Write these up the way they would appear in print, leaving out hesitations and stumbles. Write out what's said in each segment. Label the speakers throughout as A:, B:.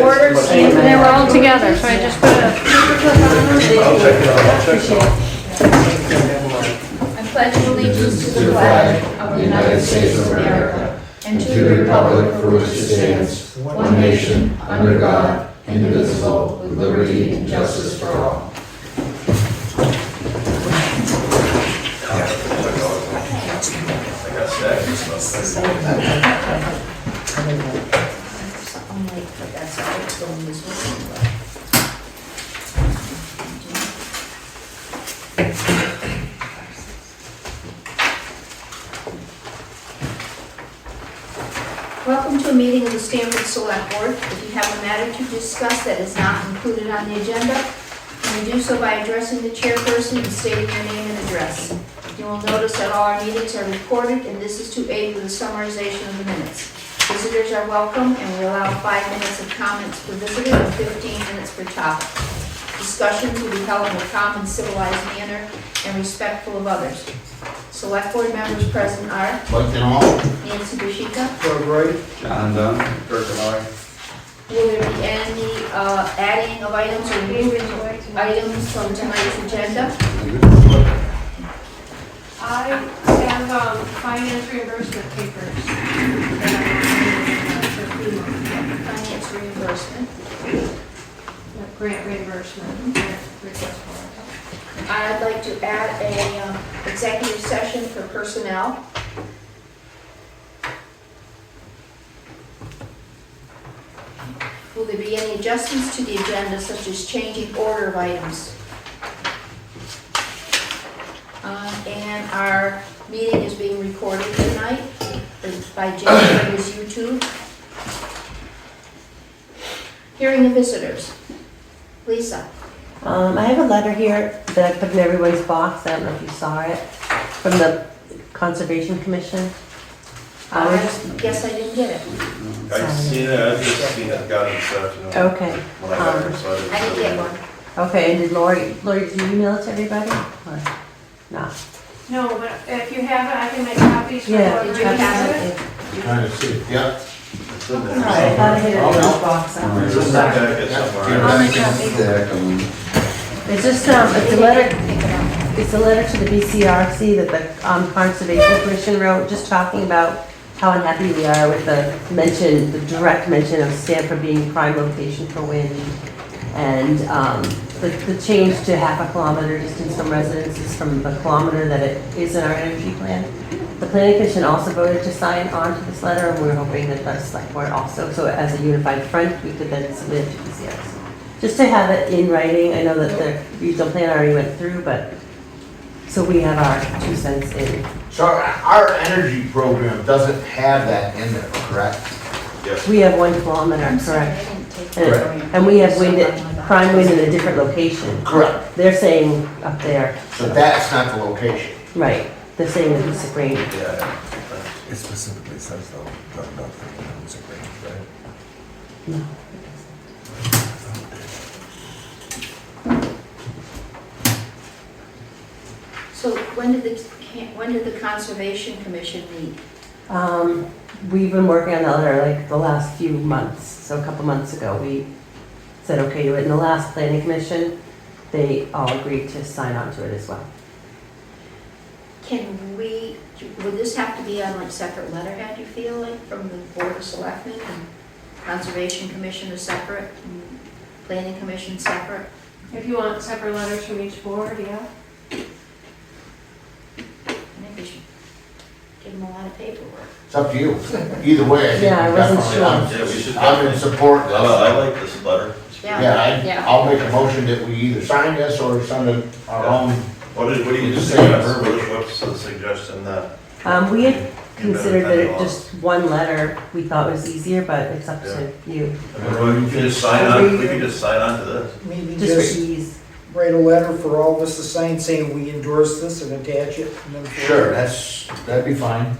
A: order, Steve?
B: And they were all together, so I just put a paper clip on them.
C: I'll check it out, I'll check it out.
A: I pledge allegiance to the flag of the United States of America and to the republic for which it stands, one nation, under God, indivisible, with liberty and justice for all.
C: I got stacks of stuff.
A: I'm late, but that's all it's going this way. Welcome to a meeting of the Stamford Selectboard. If you have a matter to discuss that is not included on the agenda, you may do so by addressing the chairperson and stating your name and address. You will notice that all our meetings are recorded, and this is to aid with the summarization of the minutes. Visitors are welcome, and we allow 5 minutes of comments per visitor and 15 minutes per topic. Discussions will be held in a calm and civilized manner and respectful of others. Select board members present are Nancy Bashika.
C: John Dunn. Kirk and I.
A: Will there be any adding of items or removing of items from tonight's agenda?
B: I have finance reimbursement papers.
A: Finance reimbursement.
B: Grant reimbursement. Grant request for it.
A: I'd like to add a executive session for personnel. Will there be any adjustments to the agenda, such as changing order of items? And our meeting is being recorded tonight by James' YouTube. Hearing the visitors. Lisa.
D: I have a letter here that I put in everybody's box. I don't know if you saw it, from the Conservation Commission.
A: I guess I didn't get it.
C: I've seen it, I've just seen it, got it this afternoon.
D: Okay.
C: When I got here, so
A: I didn't get one.
D: Okay, and did Lori, did you email it to everybody? Or not?
B: No, but if you have it, I can make copies for
D: Yeah.
B: you.
A: Did you have it?
E: Trying to see, yeah.
C: It's in there.
D: All right, I thought I had it in everybody's box.
C: It's in that packet somewhere.
B: I'll make copies.
D: It's just, it's a letter, it's a letter to the BCRC that the Conservation Commission wrote, just talking about how unhappy we are with the direct mention of Stamford being prime location for wind. And the change to half a kilometer distance from residences from the kilometer that it is in our energy plan. The planning commission also voted to sign on to this letter, and we're hoping that the select board also, so as a unified front, we could then submit it to BCRC. Just to have it in writing. I know that the regional plan already went through, but, so we have our 2 cents in.
E: So our energy program doesn't have that in there, correct?
C: Yes.
D: We have 1 kilometer,
A: I'm sorry, I
D: correct?
A: didn't take
D: And,
A: that.
D: and we have wind, prime wind in a different location.
E: Correct.
D: They're saying up there.
E: So that's not the location.
D: Right, they're saying the piece of rain.
C: Yeah.
F: It specifically says though, not for music range, right?
D: No.
A: So when did the Conservation Commission meet?
D: We've been working on the letter like the last few months. So a couple months ago, we said okay to it. In the last planning commission, they all agreed to sign on to it as well.
A: Would this have to be on like separate letterhead, you feel like, from the Board of Selectmen, and Conservation Commission is separate, and Planning Commission separate?
B: If you want separate letters from each board, yeah.
A: I think we should give them a lot of paperwork.
E: It's up to you. Either way, I think
D: Yeah, I wasn't
E: definitely,
C: Yeah, we should.
E: I'm in support of
C: I
E: this.
C: like this letter.
E: Yeah, I'll make a motion that we either sign this or send it our own.
C: What do you
E: Just
C: suggest?
E: say
C: What's the suggestion that?
D: We had considered that it just 1 letter we thought was easier, but it's up to you.
C: We can just sign on, we can just sign on to this.
G: Maybe
D: Just for
G: just
D: ease.
G: write a letter for all of us to sign saying we endorse this and attach it. And then
E: Sure, that'd be fine.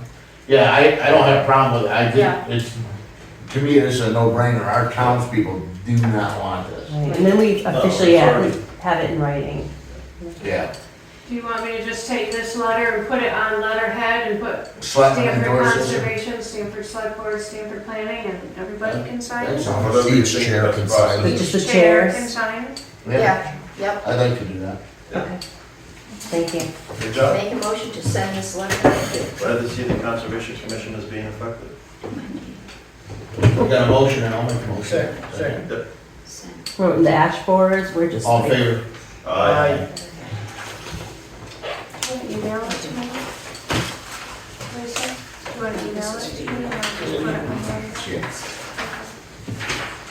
E: Yeah, I don't have a problem with it. I
A: Yeah.
E: think it's, to me, it's a no-brainer. Our townspeople do not want this.
D: And then we officially have it in writing.
E: Yeah.
B: Do you want me to just take this letter and put it on letterhead and put
E: Selectmen
B: Stamford
E: endorse it.
B: Conservation, Stamford Select-Board, Stamford Planning, and everybody can sign
E: That
B: it?
E: sounds,
C: Whatever you
F: Each
C: think
F: chair
C: best
F: can
C: process.
F: sign it.
D: Just the
B: Chair
D: chairs?
B: can sign it?
E: yeah,
A: Yep,
E: I'd like to do that.
D: Okay. Thank you.
C: Good job.
A: make a motion to send this letter.
C: Glad to see the Conservation Commission is being effective.
E: We got a motion and I'll make a motion.
G: Second.
C: Yep.
A: Send.
D: Well, the ash borers, we're just.
E: All in favor?
C: Aye.
B: Email it to me? Lisa, do you want to email it to me? Or just put it in my hand?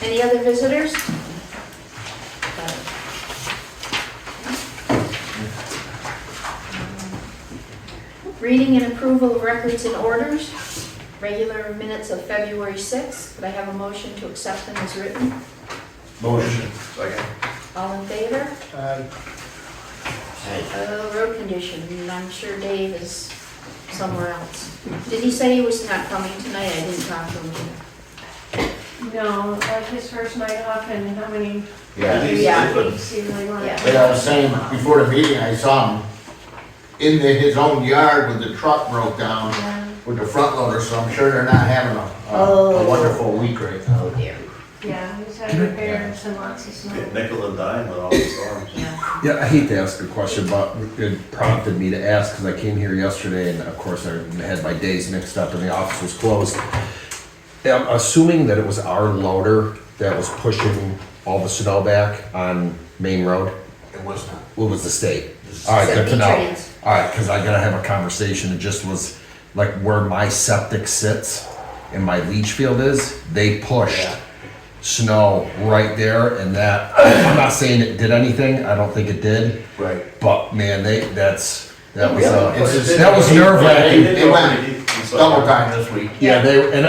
A: Any other visitors? Reading and approval of records and orders. Regular minutes of February 6th. Could I have a motion to accept them as written?
E: Motion.
C: Second.
A: All in favor?
G: Aye.
A: Road condition, I'm sure Dave is somewhere else. Did he say he was not coming tonight? I didn't talk to him either.
B: No, like his first night off and how many
E: Yeah.
A: Yeah.
B: weeks he really wanted.
A: Yeah.
E: Like I was saying, before the meeting, I saw him in his own yard with the truck broke down
B: Yeah.
E: with the front loader, so I'm sure they're not having a wonderful week right now.
A: Oh dear.
B: Yeah, he's had repairs and lots of snow.
C: Get nickel and dime with all the storms.
A: Yeah.
F: Yeah, I hate to ask a question, but it prompted me to ask, because I came here yesterday, and of course I had my days mixed up and the office was closed. I'm assuming that it was our loader that was pushing all the snow back on Main Road?
E: It was not.
F: What was the state? All right, good to know.
A: Trains.
F: All right, because I gotta have a conversation. It just was like where my septic sits and my leach field is, they pushed
E: Yeah.
F: snow right there, and that, I'm not saying it did anything, I don't think it did,
E: Right.
F: but man, that was,
E: It's just-
F: that was nerve wracking.
E: They went double time this week.
F: Yeah,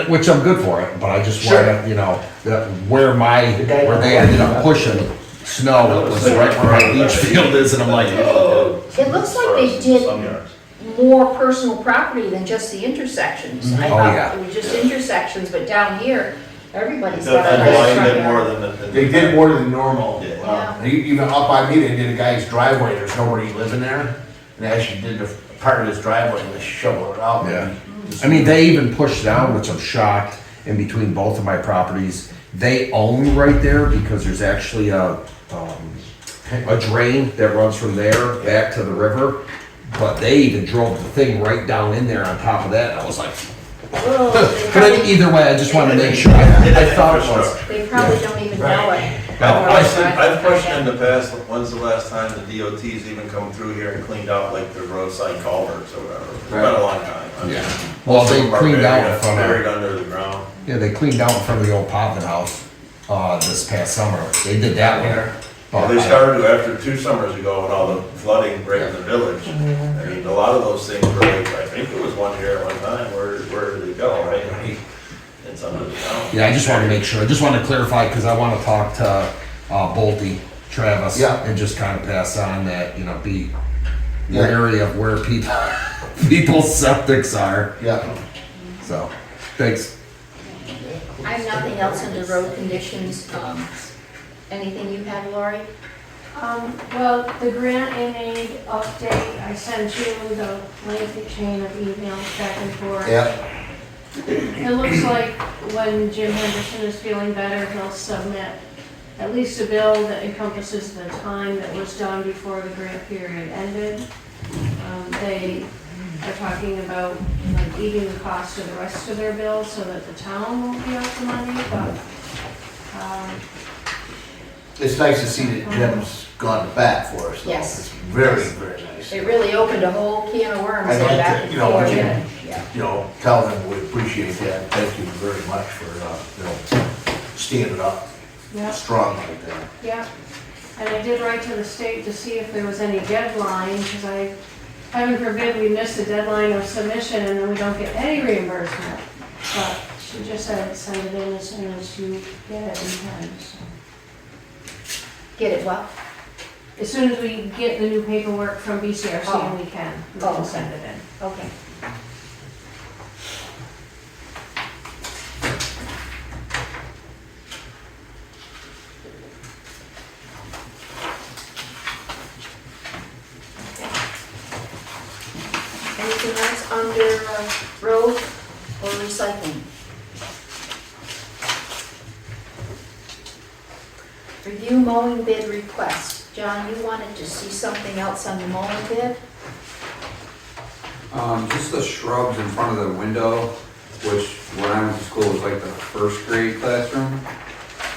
F: which I'm good for it, but I just
E: Sure.
F: wanted, that where they ended up pushing snow, it was right where my leach field is, and I'm like, oh.
A: It looks like they did
C: Some yards.
A: more personal property than just the intersections. I
F: Oh,
A: thought
F: yeah.
A: it was just intersections, but down here, everybody's
C: The
A: got a nice
C: line
A: front
C: did more
A: yard.
C: than.
E: They did more than normal.
C: Yeah.
E: Even up by me, they did a guy's driveway, there's nobody living there. And they actually did the part of his driveway and they shoveled it out.
F: Yeah. I mean, they even pushed down, which I'm shocked, in between both of my properties. They own right there because there's actually a drain that runs from there back to the river. But they even drove the thing right down in there on top of that, and I was like,
A: Oh, they
F: but
A: probably-
F: either way, I just wanted to make sure, I thought it was.
A: They probably don't even know it.
C: I've questioned in the past, when's the last time the DOT's even come through here and cleaned out like the roadside culverts or whatever? It's been a long time. I mean,
F: Yeah. Well,
C: most of
F: they
C: them are
F: cleaned out in
C: buried-
F: front of,
C: Buried under the ground.
F: yeah, they cleaned out in front of the old Potvin house, this past summer. They did that one.
C: Well, they started after 2 summers ago when all the flooding right in the village. I mean, a lot of those things were like, I think it was one year at one time, where did they go, right? It's under the ground.
F: Yeah, I just wanted to make sure, I just wanted to clarify, because I want to talk to Bolte, Travis,
E: Yeah.
F: and just kind of pass on that, be
E: Yeah.
F: wary of where people's septics are,
E: Yeah.
F: so, thanks.
A: I have nothing else under road conditions. Anything you have, Lori?
B: Well, the grant and aid update, I sent you the lengthy chain of emails back and forth.
E: Yeah.
B: It looks like when Jim Henderson is feeling better, he'll submit at least a bill that encompasses the time that was done before the grant period ended. They are talking about like eating the cost of the rest of their bill so that the town won't be out the money, but,
E: It's nice to see that Jim's gone back for us. though.
A: Yes.
E: It's very, very nice.
A: It really opened a whole can of worms
E: I'd
A: there
E: like
A: back
E: to,
A: and
E: you know,
A: forth.
E: Jim,
A: Yeah.
E: tell them we appreciate that. Thank you very much for, standing up
B: yeah.
E: strong like that.
B: Yeah, and I did write to the state to see if there was any deadline, because heaven forbid we miss the deadline of submission and then we don't get any reimbursement. But she just said, send it in as soon as you get it in time, so.
A: Get it what?
B: As soon as we get the new paperwork from BCRC and we can
A: Oh,
B: send it in.
A: Okay. Anything else under road or recycling? Review mowing bid request. John, you wanted to see something else on the mowing bid?
H: Just the shrubs in front of the window, which when I went to school was like the first grade classroom.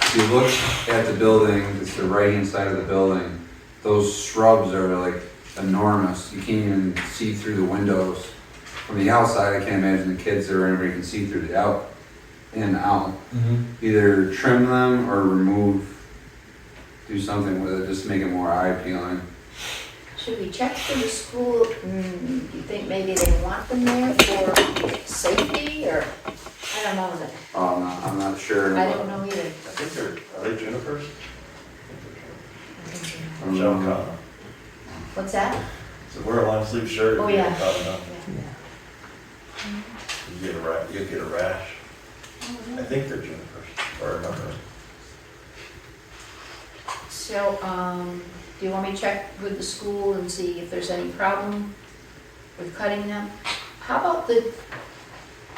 H: If you look at the building, it's the right hand side of the building, those shrubs are like enormous. You can't even see through the windows. From the outside, I can't imagine the kids or anybody can see through the out, in and out. Either trim them or do something with it, just to make it more eye appealing.
A: Should we check for the school? Do you think maybe they want them there for safety or, I don't know.
H: I'm not sure.
A: I don't know either.
C: I think are they junipers?
H: I don't
C: John
H: know.
C: Cotton.
A: What's that?
C: So wear a long sleeve shirt.
A: Oh,
C: and
A: yeah.
C: cotton on.
A: Yeah.
C: You get a rash. I think they're junipers, or I remember.
A: So, do you want me to check with the school and see if there's any problem with cutting them? How about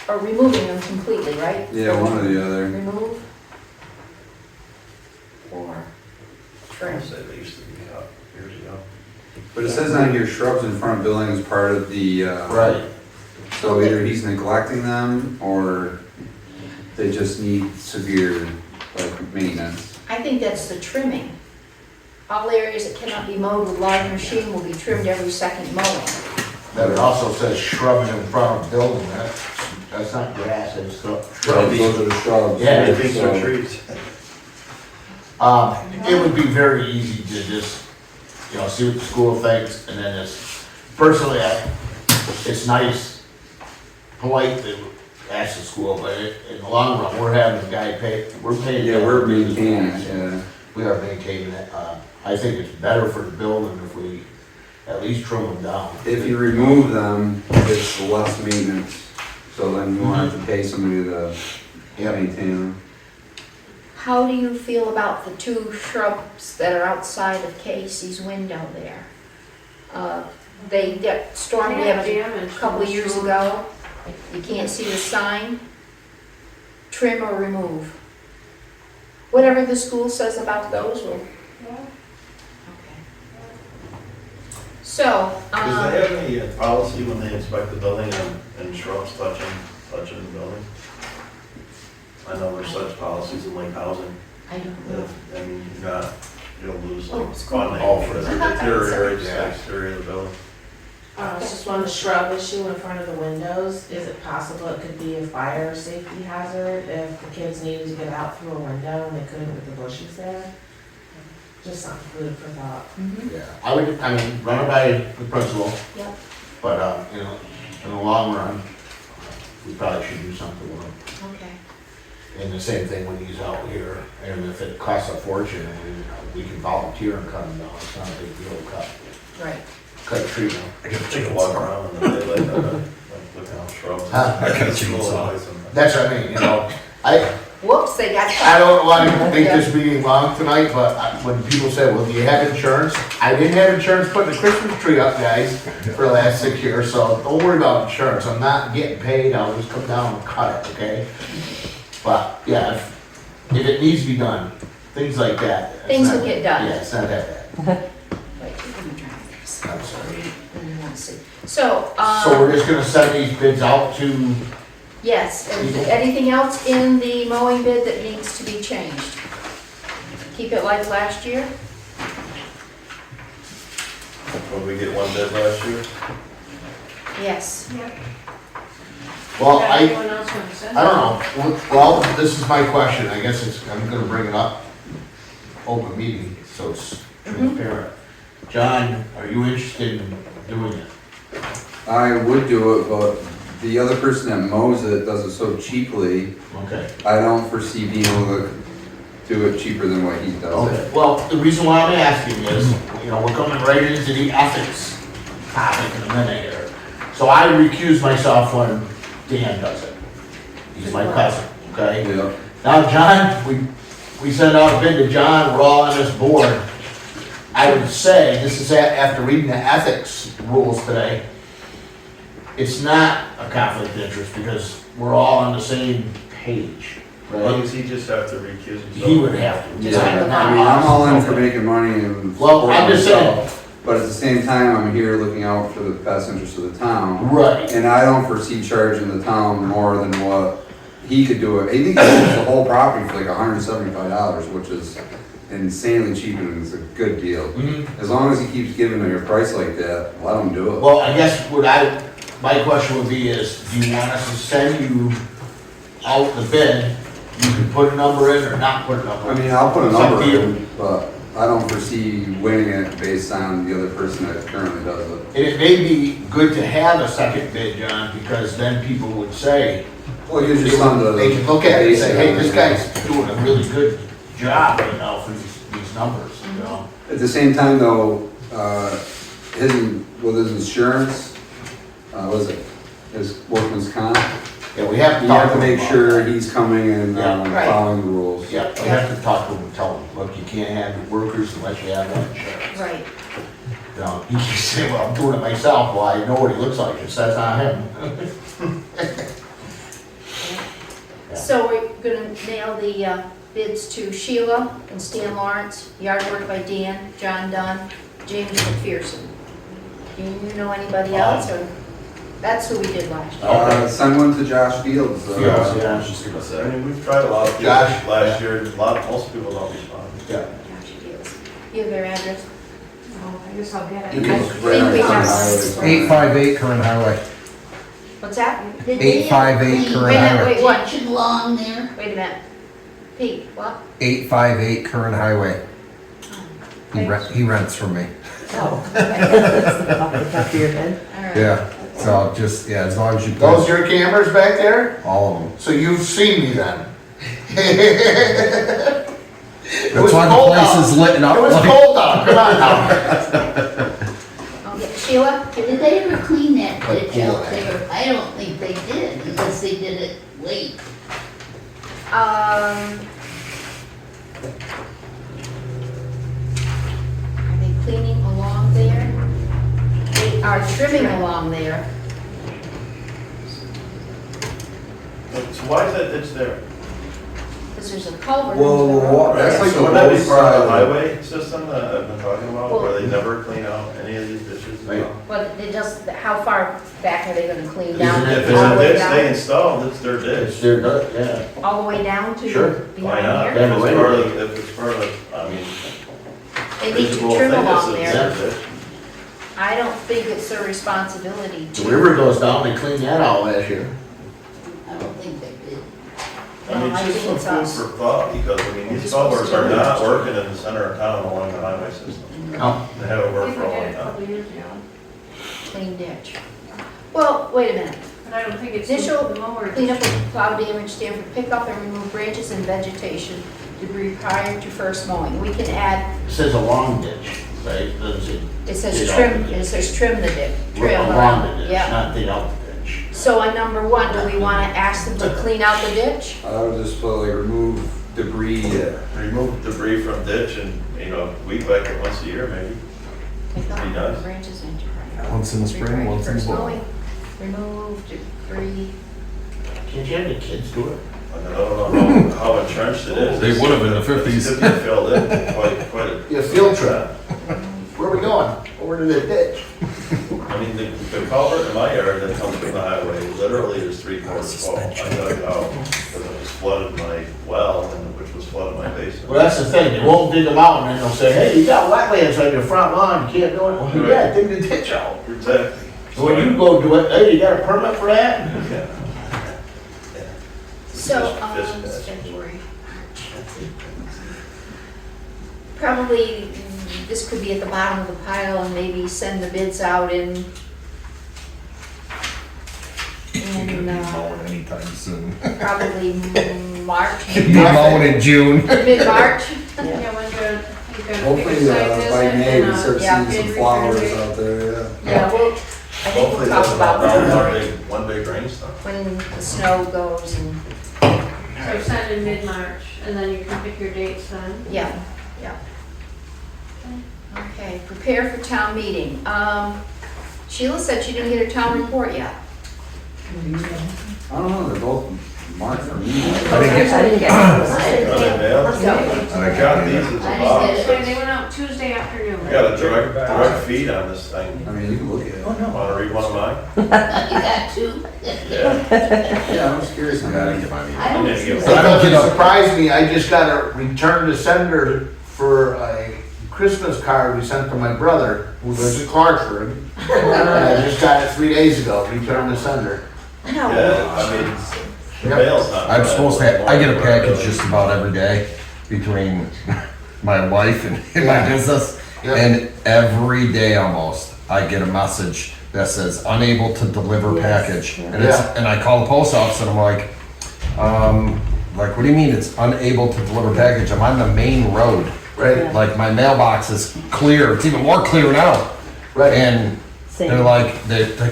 A: or removing them completely, right?
H: Yeah, one or the other.
A: Remove? Or
C: I
A: trim?
C: want to say they used to be out years ago.
H: But it says on here shrubs in front of building is part of the,
E: Right.
H: so either he's neglecting them or they just need severe, like, maintenance.
A: I think that's the trimming. All areas that cannot be mowed with large machine will be trimmed every second mowing.
E: But it also says shrubs in front of building, that's not grass, it's
H: Shrubs, those are the shrubs.
E: Yeah,
C: I think
H: So-
C: they're trees.
E: It would be very easy to just, see what the school thinks, and then personally, it's nice, polite to ask the school, but in the long run, we're having the guy we're paying.
H: Yeah, we're maintaining it, yeah.
E: We are maintaining it. I think it's better for the building if we at least trim them down.
H: If you remove them, it's less maintenance, so then you won't have to pay somebody to maintain them.
A: How do you feel about the two shrubs that are outside of Casey's window there? They got storm damage a couple of years ago. You can't see the sign. Trim or remove? Whatever the school says about those will. Okay. So,
C: Does they have any policy when they inspect the building and shrubs touching the building? I know there's such policies in like housing,
A: I don't know.
C: and you'll lose
A: Oh,
C: like
A: school.
C: funding for
E: Oh,
C: the
A: I thought that was
C: deteriorates
E: yeah.
C: the exterior of the building.
I: It's just on the shrub issue in front of the windows. Is it possible it could be a fire safety hazard if the kids needed to get out through a window and they couldn't with the bushes there? Just something food for thought.
A: Mhm.
E: Yeah, run it by the principal,
A: Yep.
E: but, in the long run, we probably should do something with them.
A: Okay.
E: And the same thing when he's out here, and if it costs a fortune, we can volunteer and cut them down, it's not a big deal to
A: Right.
E: cut a tree down.
C: I can take a walk around and they like looking at shrubs.
E: Huh?
F: I got a
C: It's cool,
F: chainsaw.
C: I like them.
E: That's what I mean,
A: Whoops, they got.
E: I don't want to make this meeting long tonight, but when people say, well, do you have insurance? I didn't have insurance putting the Christmas tree up, guys, for the last 6 years, so don't worry about insurance. I'm not getting paid, I'll just come down and cut it, okay? But, yeah, if it needs to be done, things like that. it's
A: Things
E: not-
A: will get done.
E: Yeah, it's not that bad.
A: Wait, let me try this.
E: I'm sorry.
A: And you won't see. So,
E: So we're just gonna send these bids out to,
A: yes, and anything else in the mowing bid that needs to be changed? Keep it like last year?
C: Would we get one bid last year?
A: Yes.
E: well,
B: Anyone else want to say?
E: I don't know. Well, this is my question. I guess I'm gonna bring it up. Open meeting, so it's transparent. John, are you interested in doing it?
H: I would do it, but the other person that mows it does it so cheaply,
E: Okay.
H: I don't foresee being able to do it cheaper than what he does
E: Okay.
H: it.
E: Well, the reason why I'm asking is, we're coming right into the ethics topic in a minute here. So I recuse myself when Dan does it. He's my cousin, okay?
H: Yeah.
E: Now, John, we send out a bid to John, we're all on this board. I would say, this is after reading the ethics rules today, it's not a conflict of interest because we're all on the same page,
C: As long
E: right?
C: as he just have to recuse himself.
E: He would have to.
H: Yeah, I mean, I'm all in for making money and.
E: Well, I'm just
H: supporting
E: saying,
H: myself, but at the same time, I'm here looking out for the best interest of the town.
E: right,
H: And I don't foresee charging the town more than what he could do it. I think he owns the whole property for like $175, which is insanely cheap and it's a good deal.
E: Mhm.
H: As long as he keeps giving me a price like that, let him do it.
E: well, I guess my question would be is, do you want us to send you out the bid? You can put a number in or not put a number
H: I
E: in.
H: mean, I'll put a
E: It's up
H: number
E: to you.
H: in, but I don't foresee winning it based on the other person that currently does it.
E: And it may be good to have a second bid, John, because then people would say,
H: Well, use your son to.
E: they can look at it and say, hey, this
H: base
E: guy's doing a really good job right now for these numbers, you know?
H: At the same time though, with his insurance, what is it? His workman's comp,
E: Yeah, we have to
H: you
E: talk
H: have to
E: to him
H: make
E: about
H: sure
E: that.
H: he's coming and
A: Right.
H: following the rules.
E: Yeah, we have to talk to him and tell him, look, you can't have your workers unless you have that insurance.
A: Right.
E: You know, he can say, well, I'm doing it myself, well, I know what he looks like, it says on him. Yeah.
A: So we're gonna nail the bids to Sheila and Stan Lawrence, yard work by Dan, John Dunn, James McPherson. Do you know anybody else, or, that's who we did last year.
H: Send one to Josh Fields.
E: Fields, yeah.
C: I was just gonna say, I mean, we've tried a lot of people
E: Josh?
C: last year, most people don't respond.
E: Yeah.
A: Josh Fields. You have their address?
B: Oh, I guess I'll get
H: You
B: it.
H: can
A: I
H: look
A: think
H: right on
A: we
H: the
A: have-
H: highway.
F: 858 Current Highway.
A: What's that?
F: 858
A: Wait
F: Current
A: a minute,
F: Highway.
A: wait, what?
J: Ditch along there.
A: Wait a minute. Pete, what?
F: 858 Current Highway. He rents from me.
A: Oh,
D: Off the top of your head.
A: all right.
F: Yeah, so just, yeah, as long as you
E: Those
F: put
E: your cameras back there?
F: all of them.
E: So you've seen me then?
F: That's why the place is lit
E: It
F: up
E: was
F: like.
E: cold out, come on now.
A: Okay, Sheila?
J: Did they ever clean that
E: Like
J: ditch out
E: pool.
J: there? I don't think they did, unless they did it late.
A: Are they cleaning along there? They are trimming along there.
C: So why is that ditch there?
A: Because there's a culvert.
H: Well,
A: into the road.
H: what- That's like
C: So
H: the
C: would that be
H: low
C: part of the
H: side.
C: highway system that I've been talking about,
A: Well-
C: where they never clean out any of these ditches?
E: Right.
A: But it just, how far back are they gonna clean
E: Isn't
A: down?
E: it-
C: If it's
A: All
C: a
A: the way
C: ditch
A: down?
C: they installed, it's their
E: It's
C: ditch.
E: their, yeah.
A: All the way down to
E: Sure.
C: Why
A: behind
C: not?
A: here?
C: If it's part of, if it's part of, I mean.
A: They need to
C: visible
A: trim
C: thing,
A: along
C: it's
A: there.
C: their ditch.
A: I don't think it's their responsibility
E: The
A: to.
E: river goes down, they cleaned that out last year.
J: I don't think they did.
C: I mean,
A: No, I
C: just
A: think
C: some
A: it's
C: food
A: us.
C: for thought, because, I mean, these culverts are not working in the center of town along the highway system.
E: No.
C: They haven't
B: I
C: worked
B: think
C: for
B: we
C: a
B: did
C: long
B: it a
C: time.
B: couple years ago,
A: Clean ditch. Well, wait a minute.
B: but I don't think it's
A: Initial
B: the mower.
A: Clean up of cloud damage, Stamford, pick up and remove branches and vegetation, debris prior to first mowing. We can add,
E: It says a long ditch, right? Doesn't say
A: it says
E: dig out
A: trim,
E: the ditch.
A: it says trim the ditch, trim
E: Along
A: around,
E: the ditch,
A: yeah.
E: not dig out the ditch.
A: So on number one, do we wanna ask them to clean out the ditch?
H: I would just put like remove debris.
C: Yeah, remove debris from ditch and, you know, weed whack it once a year maybe.
A: Pick up
C: He does.
A: branches and.
F: Once in the spring, once in the
A: First
F: fall.
A: mowing, remove debris.
E: Can't you have the kids do it?
C: I don't know how entrenched it is.
F: They would have in the 50s.
C: It's been filled in quite a.
E: Yeah, field trip. Where are we going? Over to the ditch.
C: I mean, the culvert in my yard that comes from the highway, literally is 3/4 full. I dug out, because it was flooded my well, and which was flooded my basement.
E: Well, that's the thing, they won't dig them out and then they'll say, hey, you got wetlands on your front lawn, you can't do it. Well, yeah, dig the ditch out.
C: Exactly.
E: So when you go do it, hey, you got a permit for that?
C: Yeah.
A: So,
C: Fish patch.
A: February. Probably, this could be at the bottom of the pile and maybe send the bids out in,
F: Mowing anytime soon.
A: probably March,
F: Be mowing in June.
A: mid-March.
B: Yeah, when you're gonna
H: Hopefully,
B: pick a site
H: by
B: visit
H: May, we
B: and,
H: start
A: yeah,
H: seeing some
B: bid
H: flowers
B: return
H: out there, yeah.
A: Yeah, well, I think
C: Hopefully
A: we'll talk
C: that's
A: about
C: about
A: that
C: one big rainstorm.
A: when the snow goes and,
B: So send in mid-March, and then you can pick your dates then.
A: yeah, yeah. Okay, prepare for town meeting. Sheila said she didn't get her town report yet.
H: I don't know, they're both marked for me.
F: I didn't get,
D: I didn't get it.
C: Are they mailed?
A: Let's go.
C: I got these as a
J: I
C: box.
J: didn't get
B: They went out Tuesday afternoon.
C: I got a direct feed on this thing.
H: I mean, you can look at it.
C: Wanna read one of mine?
J: You got two?
C: Yeah.
H: Yeah, I'm just curious.
F: I didn't get mine either.
J: I don't
C: didn't
J: see
C: get
E: It
C: one.
F: I don't get
E: doesn't
F: up.
E: surprise me, I just got a return to sender for a Christmas card we sent to my brother, who lives in Clarksburg. And I just got it 3 days ago, return to sender.
A: No.
C: Yeah, I mean, the mail's not.
F: I'm
C: bad.
F: supposed to have, I get a package just about every day between my wife and my business.
E: Yep.
F: And every day almost, I get a message that says unable to deliver
D: Yes.
F: package.
D: Yeah.
F: And it's, and I call the post office and I'm like, what do you mean it's unable to deliver package? I'm on the main road.
E: Right,
F: Like my mailbox is clear. It's even more clear now.
E: right.
F: And
D: Same.
F: they're like,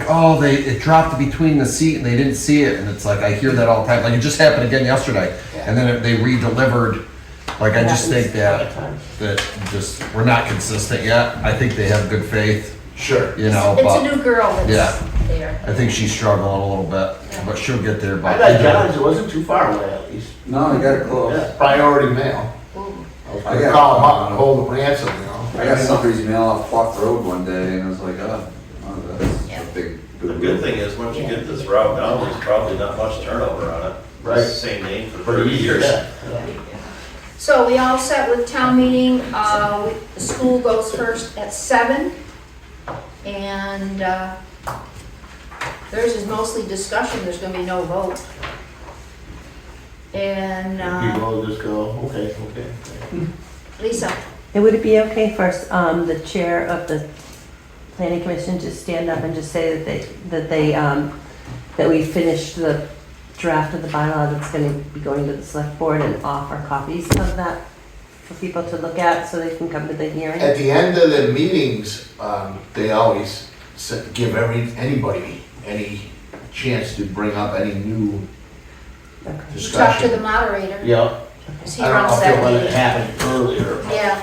F: oh, it dropped between the seat and they didn't see it. And it's like, I hear that all the time. Like it just happened again yesterday. And then they re-delivered. Like I just think that just, we're not consistent yet. I think they have good faith,
E: Sure.
F: you know,
A: It's a
F: but
A: new girl that's
F: Yeah.
A: there.
F: I think she's struggling a little bit, but she'll get there.
E: I
F: But
E: got John's, it wasn't too far away at least.
H: No, you got it close.
E: Yeah, priority mail.
A: Ooh.
E: I was
H: I
E: gonna
H: got-
E: call him up and hold the ransom, you know?
H: I got somebody's mail off Pluck Road one day and I was like, oh, that's
A: Yeah.
H: a big.
C: The good thing is, once you get this route down, there's probably not much turnover on it.
E: Right.
C: Same name for
E: Pretty
C: 30
E: easy,
C: years.
E: yeah.
A: So we all set with town meeting, the school goes first at 7. And theirs is mostly discussion, there's gonna be no vote. And
E: People just go, okay.
A: Lisa,
D: And would it be okay for the chair of the planning commission to stand up and just say that we finished the draft of the bylaw that's gonna be going to the select board and offer copies of that for people to look at so they can come to the hearing?
E: At the end of the meetings, they always give anybody any chance to bring up any new
D: Okay.
A: you talk to the
E: discussion.
A: moderator,
E: Yeah,
A: 'cause he
E: I don't know
A: runs
E: if you'll
A: that
E: let it
A: meeting.
E: happen earlier. but,
A: Yeah,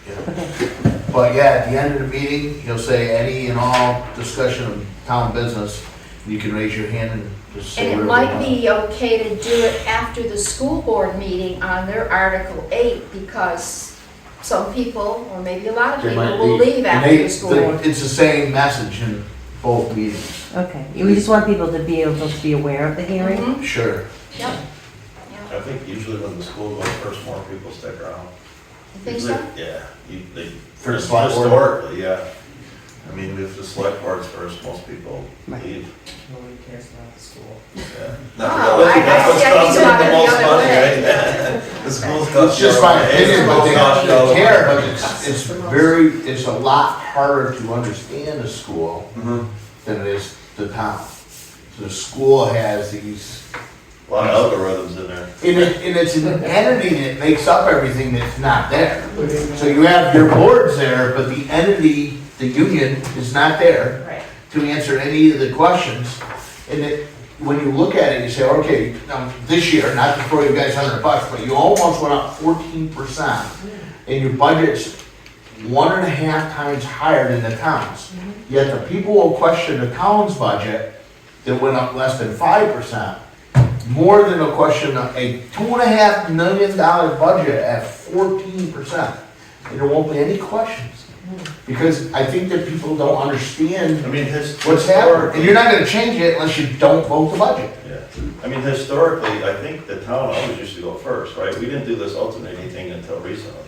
E: you know. But yeah, at the end of the meeting, you'll say any and all discussion of town business, you can raise your hand and just say
A: and it
E: whatever you
A: might
E: want.
A: be okay to do it after the school board meeting on their Article 8, because some people, or maybe a lot of
E: They
A: people,
E: might
A: will leave
E: And
A: after the school board.
E: It's the same message in both meetings.
D: Okay, we just want people to be able to be aware of the hearing?
A: Mhm.
E: Sure.
A: Yep.
C: I think usually when the school goes first, more people stick around.
A: You think so?
C: Yeah, they,
E: For the select board?
C: historically, yeah. I mean, if the select board's first, most people leave.
G: Nobody cares about the school.
C: Yeah.
A: Oh,
C: Not really, that's what's
A: I think
C: costing
A: about
C: the
A: it the
C: most
A: other
C: money,
A: way.
C: right? The schools
E: It's
C: cost.
E: just my opinion, but they
C: Cost all the
E: don't care, but
C: money.
E: it's a lot harder to understand a school
C: Mhm.
E: than it is the town. So the school has these,
C: A lot of algorithms in there.
E: and it's an entity that makes up everything that's not there. So you have your boards there, but the entity, the union, is not there
I: Right.
E: to answer any of the questions. And it, when you look at it, you say, okay, this year, not to throw you guys $100, but you almost went up 14%. And your budget's 1.5 times higher than the town's. Yet the people will question the town's budget that went up less than 5%, more than a question of a $2.5 million budget at 14%. And there won't be any questions. Because I think that people don't understand
C: I mean,
E: what's happening. And you're not gonna change it unless you don't vote the budget.
C: Yeah, I mean, historically, I think the town always used to go first, right? We didn't do this alternating thing until recently.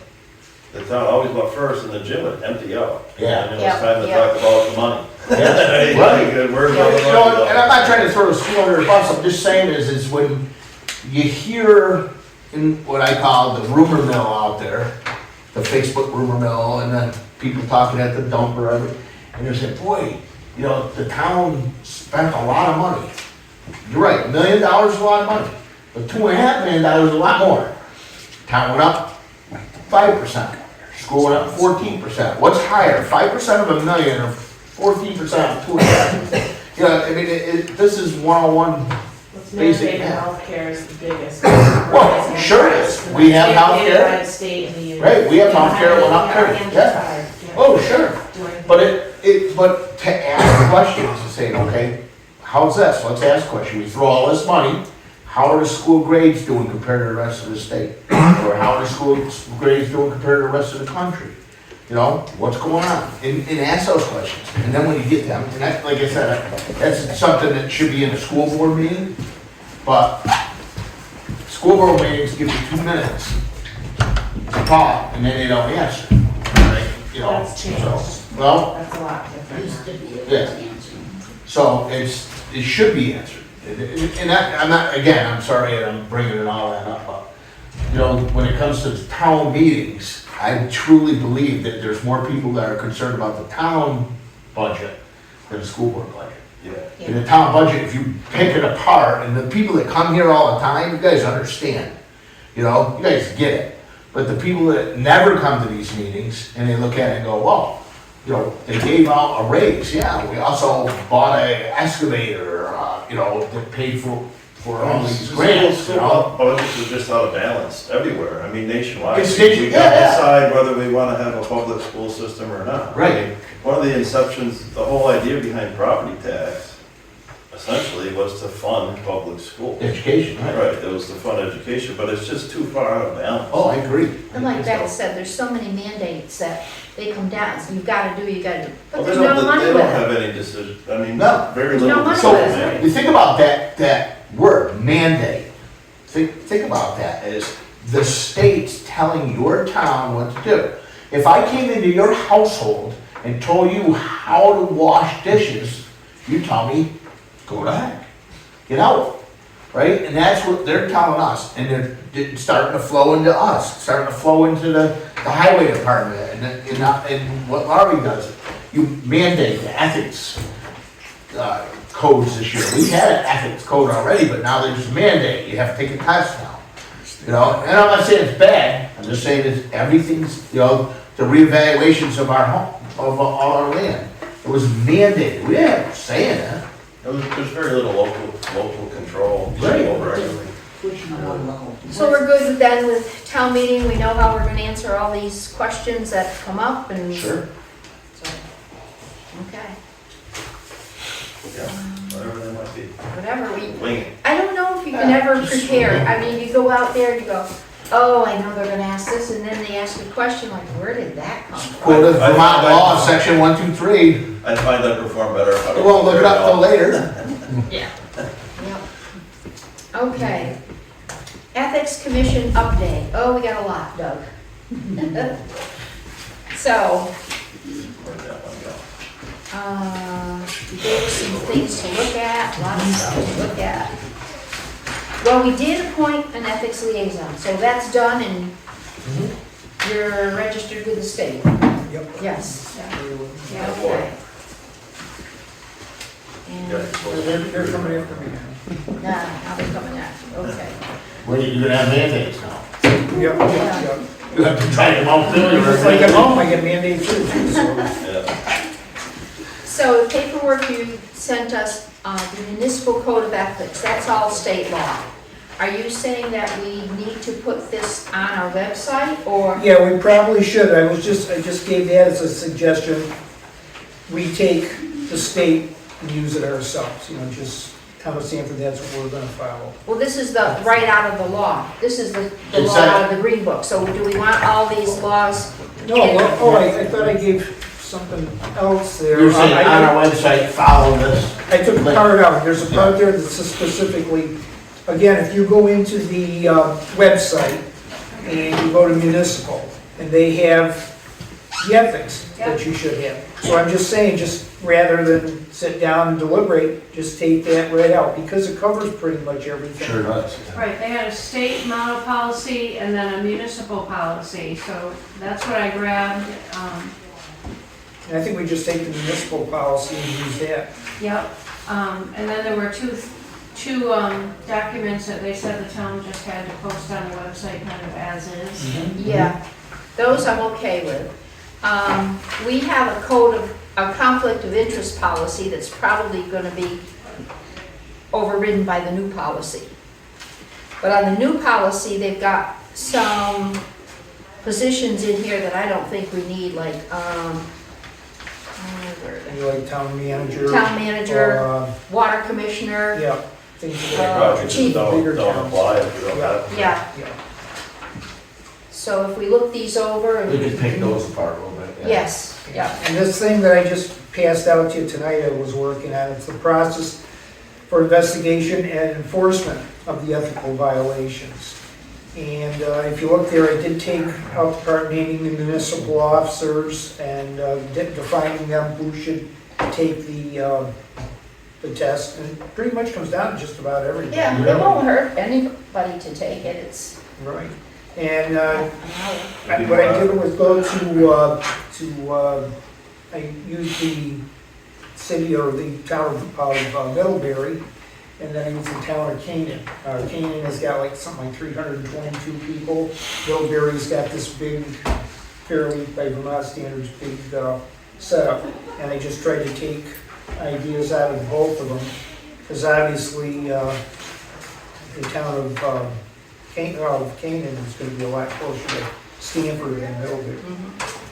C: The town always went first and the gym would empty out.
E: Yeah.
C: And it was
A: Yeah,
C: time to
A: yeah.
C: talk about the money.
E: Right.
C: Right. Where's all the
E: You know, and I'm
C: money
E: not trying to throw the school under the bus, I'm just saying is when you hear in what I call the rumor mill out there, the Facebook rumor mill, and then people talking at the dump or whatever, and they're saying, boy, you know, the town spent a lot of money. You're right, $1 million is a lot of money, but $2.5 million is a lot more. Town went up 5%, school went up 14%. What's higher, 5% of $1 million or 14% of $2.5? You know, I mean, this is 101.
I: What's
E: Basic
I: mandated
E: math.
I: healthcare is the biggest.
E: Well, sure is. We have
I: Mandated
E: healthcare.
I: by the state and the union.
E: Right, we have healthcare, it went up there, yeah. Oh, sure. But but to ask questions and say, okay, how's this? Let's ask questions. We throw all this money. How are the school grades doing compared to the rest of the state? Or how are the school grades doing compared to the rest of the country? You know, what's going on? And ask those questions. And then when you get them, and that, like I said, that's something that should be in a school board meeting. But school board meetings give you 2 minutes to talk, and then they don't answer. Right? You know,
I: That's changed.
E: so, well,
I: That's a lot different.
J: Used to be able
E: Yeah.
J: to answer.
E: so it should be answered. And that, I'm not, again, I'm sorry that I'm bringing it all that up, but, you know, when it comes to town meetings, I truly believe that there's more people that are concerned about the town budget than the school board budget.
C: Yeah.
E: In the town budget, if you pick it apart, and the people that come here all the time, you guys understand. You know, you guys get it. But the people that never come to these meetings, and they look at it and go, well, you know, they gave out a raise, yeah, we also bought an excavator, you know, that paid for all these grants, you know?
C: Budgets are just out of balance everywhere, I mean nationwide.
E: It's
C: We
E: nation-
C: gotta
E: yeah.
C: decide whether we wanna have a public school system or not.
E: Right.
C: I mean, one of the inceptions, the whole idea behind property tax essentially was to fund public school.
E: Education, right?
C: Right, it was to fund education, but it's just too far out of balance.
E: Oh, I agree.
A: And like Beck said, there's so many mandates that they come down, so you've gotta do, you gotta do, but
C: Well,
A: there's no money
C: They
A: with
C: don't
A: it.
C: have any decision, I mean,
E: No.
C: very
A: There's no
C: little
A: money
C: decision
A: with it.
C: making.
E: You think about that word, mandate. Think about that as the state's telling your town what to do. If I came into your household and told you how to wash dishes, you tell me, go to heck, get out, right? And that's what they're telling us, and they're starting to flow into us, starting to flow into the highway department, and what Laurie does. You mandate the ethics codes this year. We had an ethics code already, but now there's a mandate. You have to take a test now. You know, and I'm not saying it's bad. I'm just saying it's everything's, you know, the reevaluations of our home, of our land. It was mandated. We didn't have a say in it.
C: There's very little local control
E: Right.
C: over everything.
J: Pushing them along.
A: So we're good then with town meeting, we know how we're gonna answer all these questions that come up and.
E: Sure.
A: So, okay,
C: Yeah, whatever that might be.
A: whatever,
C: Wing it.
A: I don't know if you can ever prepare, I mean, you go out there and you go, oh, I know they're gonna ask this, and then they ask a question like, where did that come from?
E: Quote of Vermont law, section 123.
C: I find I perform better if I
E: We
C: don't.
E: won't look it
C: prepare
E: up till
C: all.
E: later.
A: Yeah. Yep. Okay. Ethics Commission update. Oh, we got a lot, Doug. So,
C: Where'd that one go?
A: you gave us some things to look at, a lot of stuff to look at. Well, we did appoint an ethics liaison, so that's done and you're registered with the state.
G: Yep.
A: Yes.
B: Yeah.
A: Okay.
C: Yeah,
A: And,
C: so-
G: They're coming after me now.
A: now they're coming after, okay.
E: Well, you're gonna have mandates now.
G: Yep, yep.
E: You have to drag them out there.
G: If I get home, I get mandated too, so.
C: Yeah.
A: So the paperwork you sent us, the municipal code of ethics, that's all state law. Are you saying that we need to put this on our website, or?
G: Yeah, we probably should. I just gave that as a suggestion. We take the state and use it ourselves, you know, just town of Stamford, that's what we're gonna follow.
A: Well, this is the, right out of the law. This is the
E: It's
A: law out of the green book. So do we want all these laws?
G: No, well, oh, I thought I gave something else there.
E: You're saying on
G: I-
E: our website, follow this.
G: I took a part out, there's a part there that says specifically, again, if you go into the website and you go to municipal, and they have the ethics that you should have. So I'm just saying, just rather than sit down and deliberate, just take that right out, because it covers pretty much everything.
E: Sure does.
B: Right, they had a state model policy and then a municipal policy, so that's what I grabbed.
G: And I think we just take the municipal policy and use that.
B: Yep, and then there were two documents that they said the town just had to post on the website kind of as is.
A: Yeah, those I'm okay with. We have a conflict of interest policy that's probably gonna be overridden by the new policy. But on the new policy, they've got some positions in here that I don't think we need, like,
G: Maybe like town manager.
A: Town manager,
G: or,
A: water commissioner,
G: yeah, things of
C: Any
G: that.
C: projects that
A: Chief.
C: don't apply if you don't have.
A: yeah.
G: Yeah.
A: So if we look these over and.
E: We could pick those apart a little bit. yeah.
A: Yes, yeah.
G: And this thing that I just passed out to you tonight, I was working on, it's the process for investigation and enforcement of the ethical violations. And if you look there, I did take out the part naming the municipal officers and defining them who should take the test. And it pretty much comes down to just about everything.
A: Yeah, it won't hurt anybody to take it, it's.
G: Right. And what I did was go to I used the city or the town of Middlebury, and then I used the town of Canaan. Canaan has got like something like 322 people. Middlebury's got this big, fairly by Vermont standards, big setup. And I just tried to take ideas out of both of them, because obviously the town of Canaan is going to be a lot closer to Stamford than Middlebury.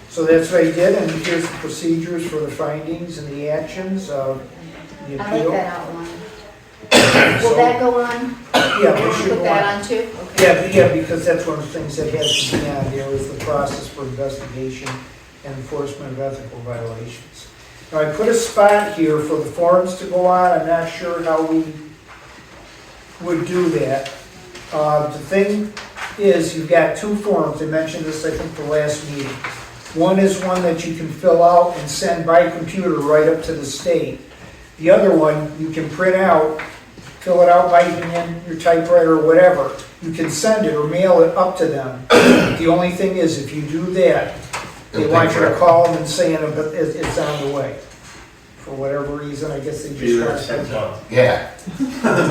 G: So that's what I did, and here's the procedures for the findings and the actions of the
A: I like
G: appeal.
A: that outline. Will that go on?
G: Yeah, we should
A: Put
G: go
A: that
G: on.
A: on too? Okay.
G: Yeah, because that's one of the things that has to be on there is the process for investigation and enforcement of ethical violations. Now, I put a spot here for the forms to go on. I'm not sure how we would do that. The thing is, you've got two forms. I mentioned this, I think, the last meeting. One is one that you can fill out and send by computer right up to the state. The other one, you can print out, fill it out by hand, your typewriter or whatever. You can send it or mail it up to them. The only thing is, if you do that, they want you to call them and say it's on the way. For whatever reason, I guess they
C: Be
G: just
C: there
G: want
C: in 6
G: to.
C: months.
E: Yeah.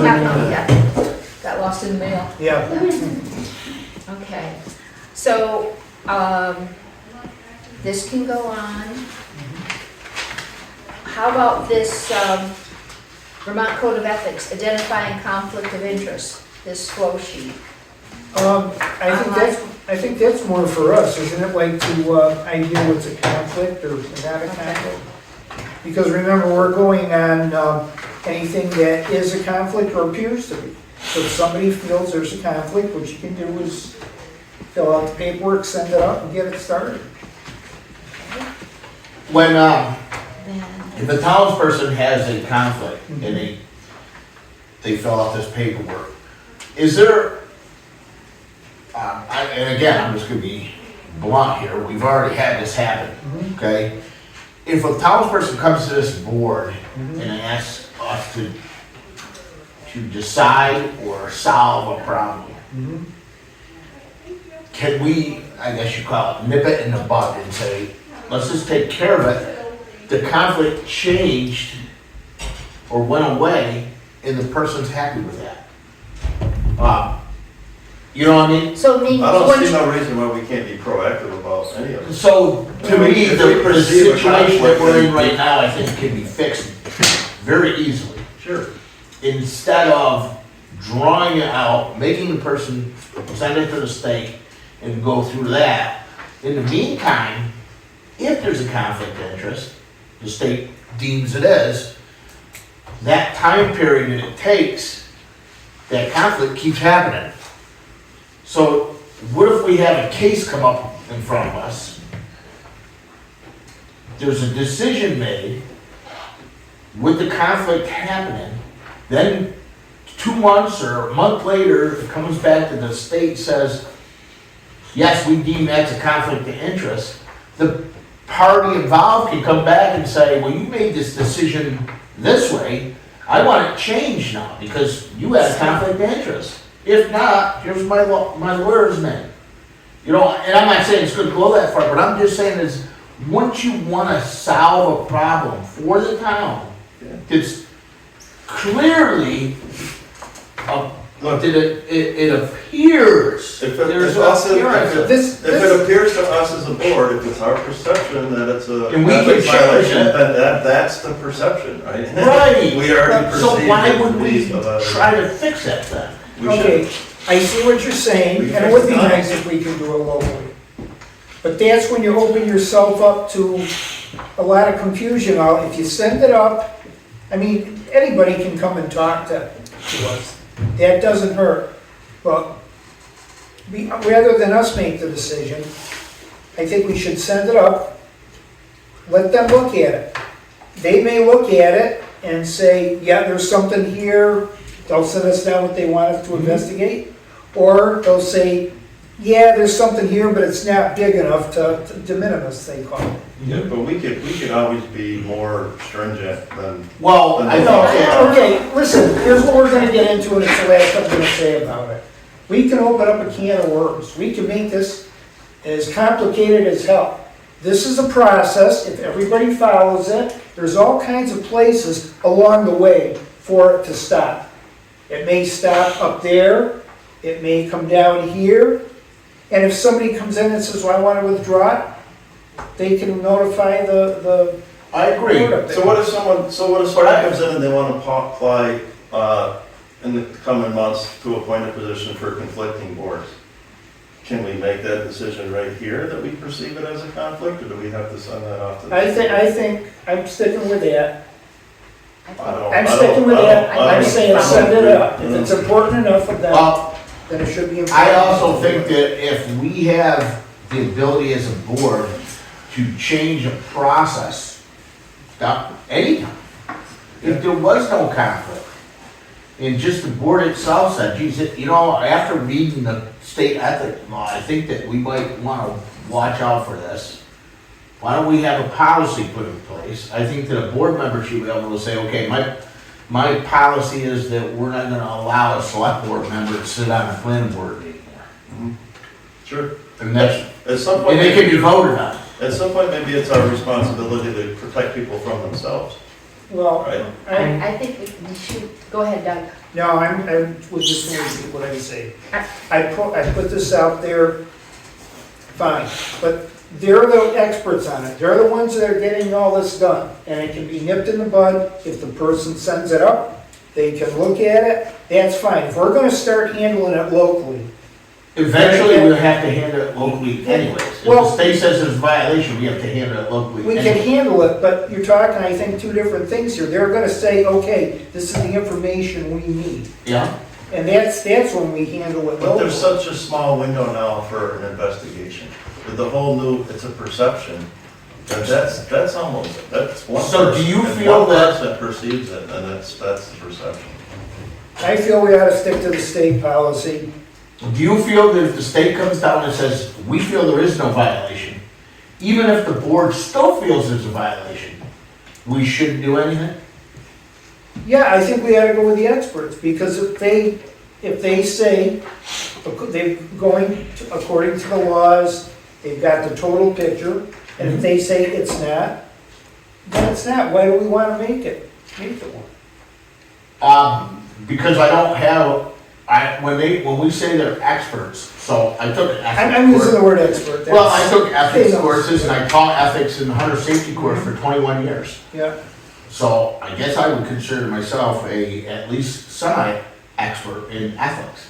A: Yeah. Got lost in the mail.
G: Yeah.
A: Okay, so, this can go on. How about this, Vermont Code of Ethics, identifying conflict of interest, this flow sheet?
G: I think that's more for us, isn't it, like to idea what's a conflict or not a conflict? Because remember, we're going on anything that is a conflict or appears to be. So if somebody feels there's a conflict, what you can do is fill out the paperwork, send it up, and get it started.
E: When,
A: Then,
E: if a townsperson has a conflict and they fill out this paperwork, is there, and again, I'm just gonna be blunt here, we've already had this happen, okay? If a townsperson comes to this board and asks us to decide or solve a problem, can we, I guess you call it, nip it in the bud and say, let's just take care of it? The conflict changed or went away and the person's happy with that. You know what I mean?
A: so mean,
C: I don't
A: once-
C: see no reason why we can't be proactive about any of this.
E: So, to me,
C: If
E: the
C: we perceive a
E: situation that we're in
C: conflict,
E: right now, I think can be fixed very easily.
C: Sure.
E: Instead of drawing it out, making the person send it to the state and go through that. In the meantime, if there's a conflict of interest, the state deems it is, that time period that it takes, that conflict keeps happening. So what if we have a case come up in front of us? There's a decision made with the conflict happening, then 2 months or a month later, it comes back to the state says, yes, we deem that's a conflict of interest. The party involved can come back and say, well, you made this decision this way, I want it changed now because you had a conflict of interest. If not, here's my lawyer's name. You know, and I'm not saying it's going to go that far, but I'm just saying is, wouldn't you want to solve a problem for the town that's clearly, it appears
C: If
E: there's
C: it appears to us as a board, if it's our perception that it's a
E: And we can
C: ethics
E: change
C: violation,
E: it.
C: then that's the perception, right?
E: Right.
C: We already perceive.
E: So why would we
C: these of us.
E: try to fix that then?
C: We
G: Okay,
C: should.
G: I see what you're saying,
C: We
G: and it would be
C: fix it.
G: nice if we could do it locally. But that's when you open yourself up to a lot of confusion out. If you send it up, I mean, anybody can come and talk to us. That doesn't hurt. But rather than us make the decision, I think we should send it up, let them look at it. They may look at it and say, yeah, there's something here, they'll send us down what they want us to investigate. Or they'll say, yeah, there's something here, but it's not big enough to de minimis, they call it.
C: Yeah, but we could always be more stringent than.
E: Well, I know,
G: Okay, listen, here's what we're gonna get into, and it's the last I'm gonna say about it. We can open up a can of worms. We can make this as complicated as hell. This is a process, if everybody follows it, there's all kinds of places along the way for it to stop. It may stop up there, it may come down here, and if somebody comes in and says, well, I want to withdraw it, they can notify the
E: I agree.
G: board up there.
C: So what if someone comes in and they want to apply, in the coming months to appoint a position for conflicting boards? Can we make that decision right here that we perceive it as a conflict, or do we have to send that off to the?
G: I think, I'm sticking with that.
C: I
G: I'm
C: don't-
G: sticking with that.
C: I don't-
G: I'm saying send it up. If
C: agree.
G: it's important enough of them,
E: Well,
G: then it should be important.
E: I also think that if we have the ability as a board to change a process, anytime, if there was no conflict, and just the board itself said, geez, after reading the state ethics law, I think that we might want to watch out for this. Why don't we have a policy put in place? I think that a board member should be able to say, okay, my policy is that we're not gonna allow a select board member to sit on a planning board anymore.
C: Sure.
E: And that's,
C: At some point,
E: and it can be voted on.
C: at some point, maybe it's our responsibility to protect people from themselves,
G: Well,
C: right?
A: I think we should, go ahead, Doug.
G: no, I was just going to repeat what I say. I put this out there, fine, but they're the experts on it. They're the ones that are getting all this done. And it can be nipped in the bud. If the person sends it up, they can look at it, that's fine. If we're gonna start handling it locally,
E: Eventually, we'll have to handle it locally anyways. If the
G: Well-
E: state says it's a violation, we have to handle it locally
G: we can
E: anyways.
G: handle it, but you're talking, I think, two different things here. They're gonna say, okay, this is the information we need.
E: Yeah,
G: And that's when we handle it
C: But there's
G: locally.
C: such a small window now for an investigation. With the whole new, it's a perception, that's almost, that's one person.
E: So do you
C: if
E: feel
C: one
E: that-
C: person perceives it, then that's the perception.
G: I feel we ought to stick to the state policy.
E: do you feel that if the state comes down and says, we feel there is no violation, even if the board still feels there's a violation, we shouldn't do anything?
G: Yeah, I think we ought to go with the experts, because if they say, they're going according to the laws, they've got the total picture, and if they say it's not, then it's not. Why do we want to make it one?
E: Because I don't have, when we say they're experts, so I took an ethics
G: I'm using
E: course.
G: the word expert.
E: Well, I took ethics
G: They know.
E: courses and I taught ethics in the hunter safety course for 21 years.
G: Yeah,
E: So I guess I would consider myself at least semi-expert in ethics.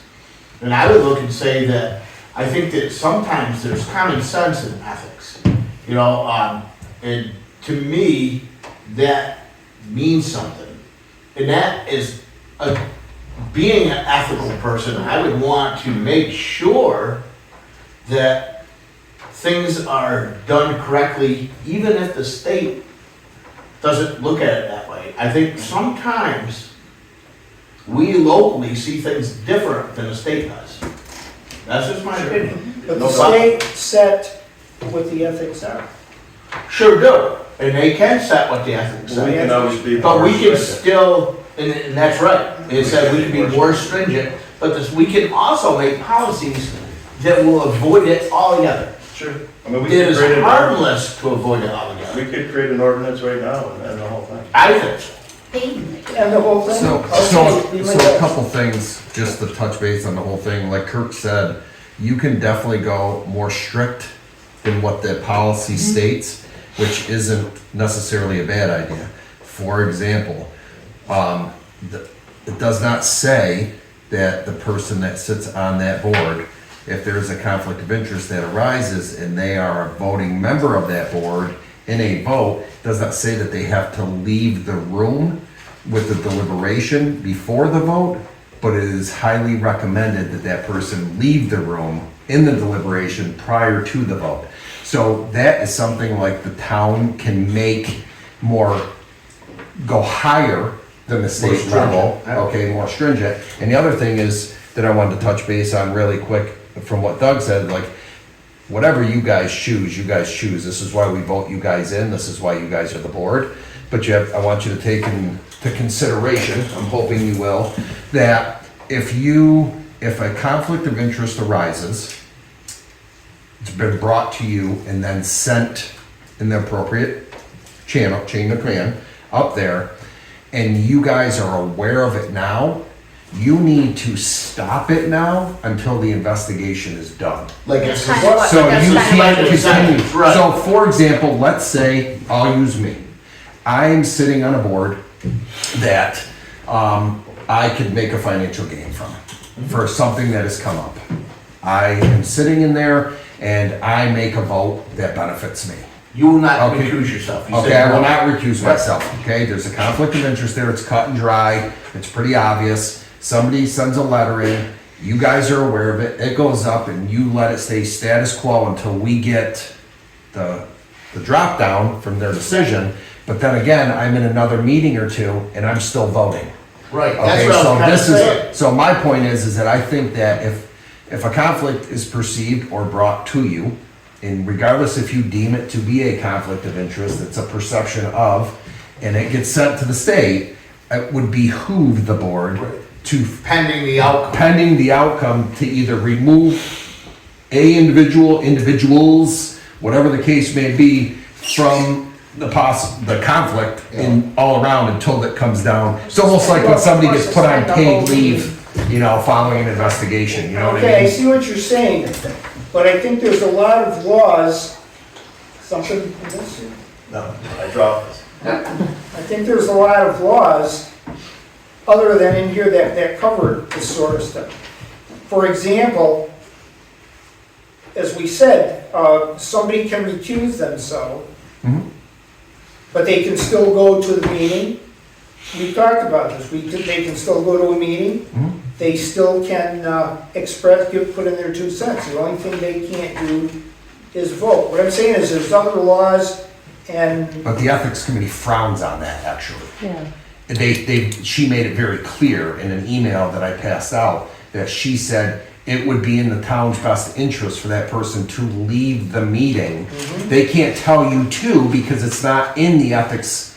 E: And I would look and say that I think that sometimes there's common sense in ethics. And to me, that means something. And that is, being an ethical person, I would want to make sure that things are done correctly, even if the state doesn't look at it that way. I think sometimes we locally see things different than the state does. That's just my opinion.
G: but
E: No
G: the
E: problem.
G: state set what the ethics are.
E: Sure do, and they can set what the ethics
C: We
E: say.
C: can always be
E: But
C: more
E: we can
C: stringent.
E: still, and that's right, it said we can be more stringent, but we can also make policies that will avoid it altogether.
C: Sure. I mean, we
E: It
C: could
E: is
C: create an ordinance,
E: harmless to avoid it altogether.
C: we could create an ordinance right now and the whole thing.
E: I think so.
G: And the whole thing?
F: So,
G: Okay, be my
F: a
G: guest.
F: couple things, just to touch base on the whole thing, like Kirk said, you can definitely go more strict than what the policy states, which isn't necessarily a bad idea. For example, it does not say that the person that sits on that board, if there is a conflict of interest that arises and they are a voting member of that board in a vote does not say that they have to leave the room with the deliberation before the vote, but it is highly recommended that that person leave the room in the deliberation prior to the vote. So that is something like the town can make more, go higher than the state
E: stringent,
F: level,
E: yeah.
F: okay, more stringent. And the other thing is, that I wanted to touch base on really quick, from what Doug said, like, whatever you guys choose, you guys choose. This is why we vote you guys in, this is why you guys are the board. But you have, I want you to take into consideration, I'm hoping you will, that if a conflict of interest arises, it's been brought to you and then sent in the appropriate chain of command up there, and you guys are aware of it now, you need to stop it now until the investigation is done.
E: Like it's.
A: Kind of what-
F: So
A: that's
F: you
A: kind of
F: can't
A: what you're
F: continue.
E: Right.
F: So for example, let's say, I'll use me. I am sitting on a board that I could make a financial gain from for something that has come up. I am sitting in there and I make a vote that benefits me.
E: You will not
F: Okay.
E: recuse yourself. You
F: Okay,
E: said
F: I will
E: no.
F: not recuse myself, okay? There's a conflict of interest there, it's cut and dry, it's pretty obvious. Somebody sends a letter in, you guys are aware of it, it goes up and you let it stay status quo until we get the drop down from their decision. But then again, I'm in another meeting or two and I'm still voting.
E: Right, that's
F: Okay,
E: what I
F: so
E: was trying to
F: this is,
E: say.
F: so my point is that I think that if a conflict is perceived or brought to you, and regardless if you deem it to be a conflict of interest, it's a perception of, and it gets sent to the state, it would behoove the board to,
E: Pending the outcome.
F: pending the outcome, to either remove individuals, whatever the case may be, from the conflict in all around until it comes down. It's almost like when somebody gets put on paid leave, you know, following an investigation, you know what I
G: Okay, I
F: mean?
G: see what you're saying, but I think there's a lot of laws, something,
C: No, I dropped this.
G: I think there's a lot of laws, other than in here, that cover this sort of stuff. For example, as we said, somebody can recuse themselves,
F: Mhm.
G: but they can still go to the meeting. We talked about this, they can still go to a meeting,
F: Mhm.
G: they still can put in their 2 cents. The only thing they can't do is vote. What I'm saying is there's other laws and,
F: But the ethics committee frowns on that, actually.
D: Yeah.
F: She made it very clear in an email that I passed out, that she said it would be in the town's best interest for that person to leave the meeting. They can't tell you to, because it's not in the ethics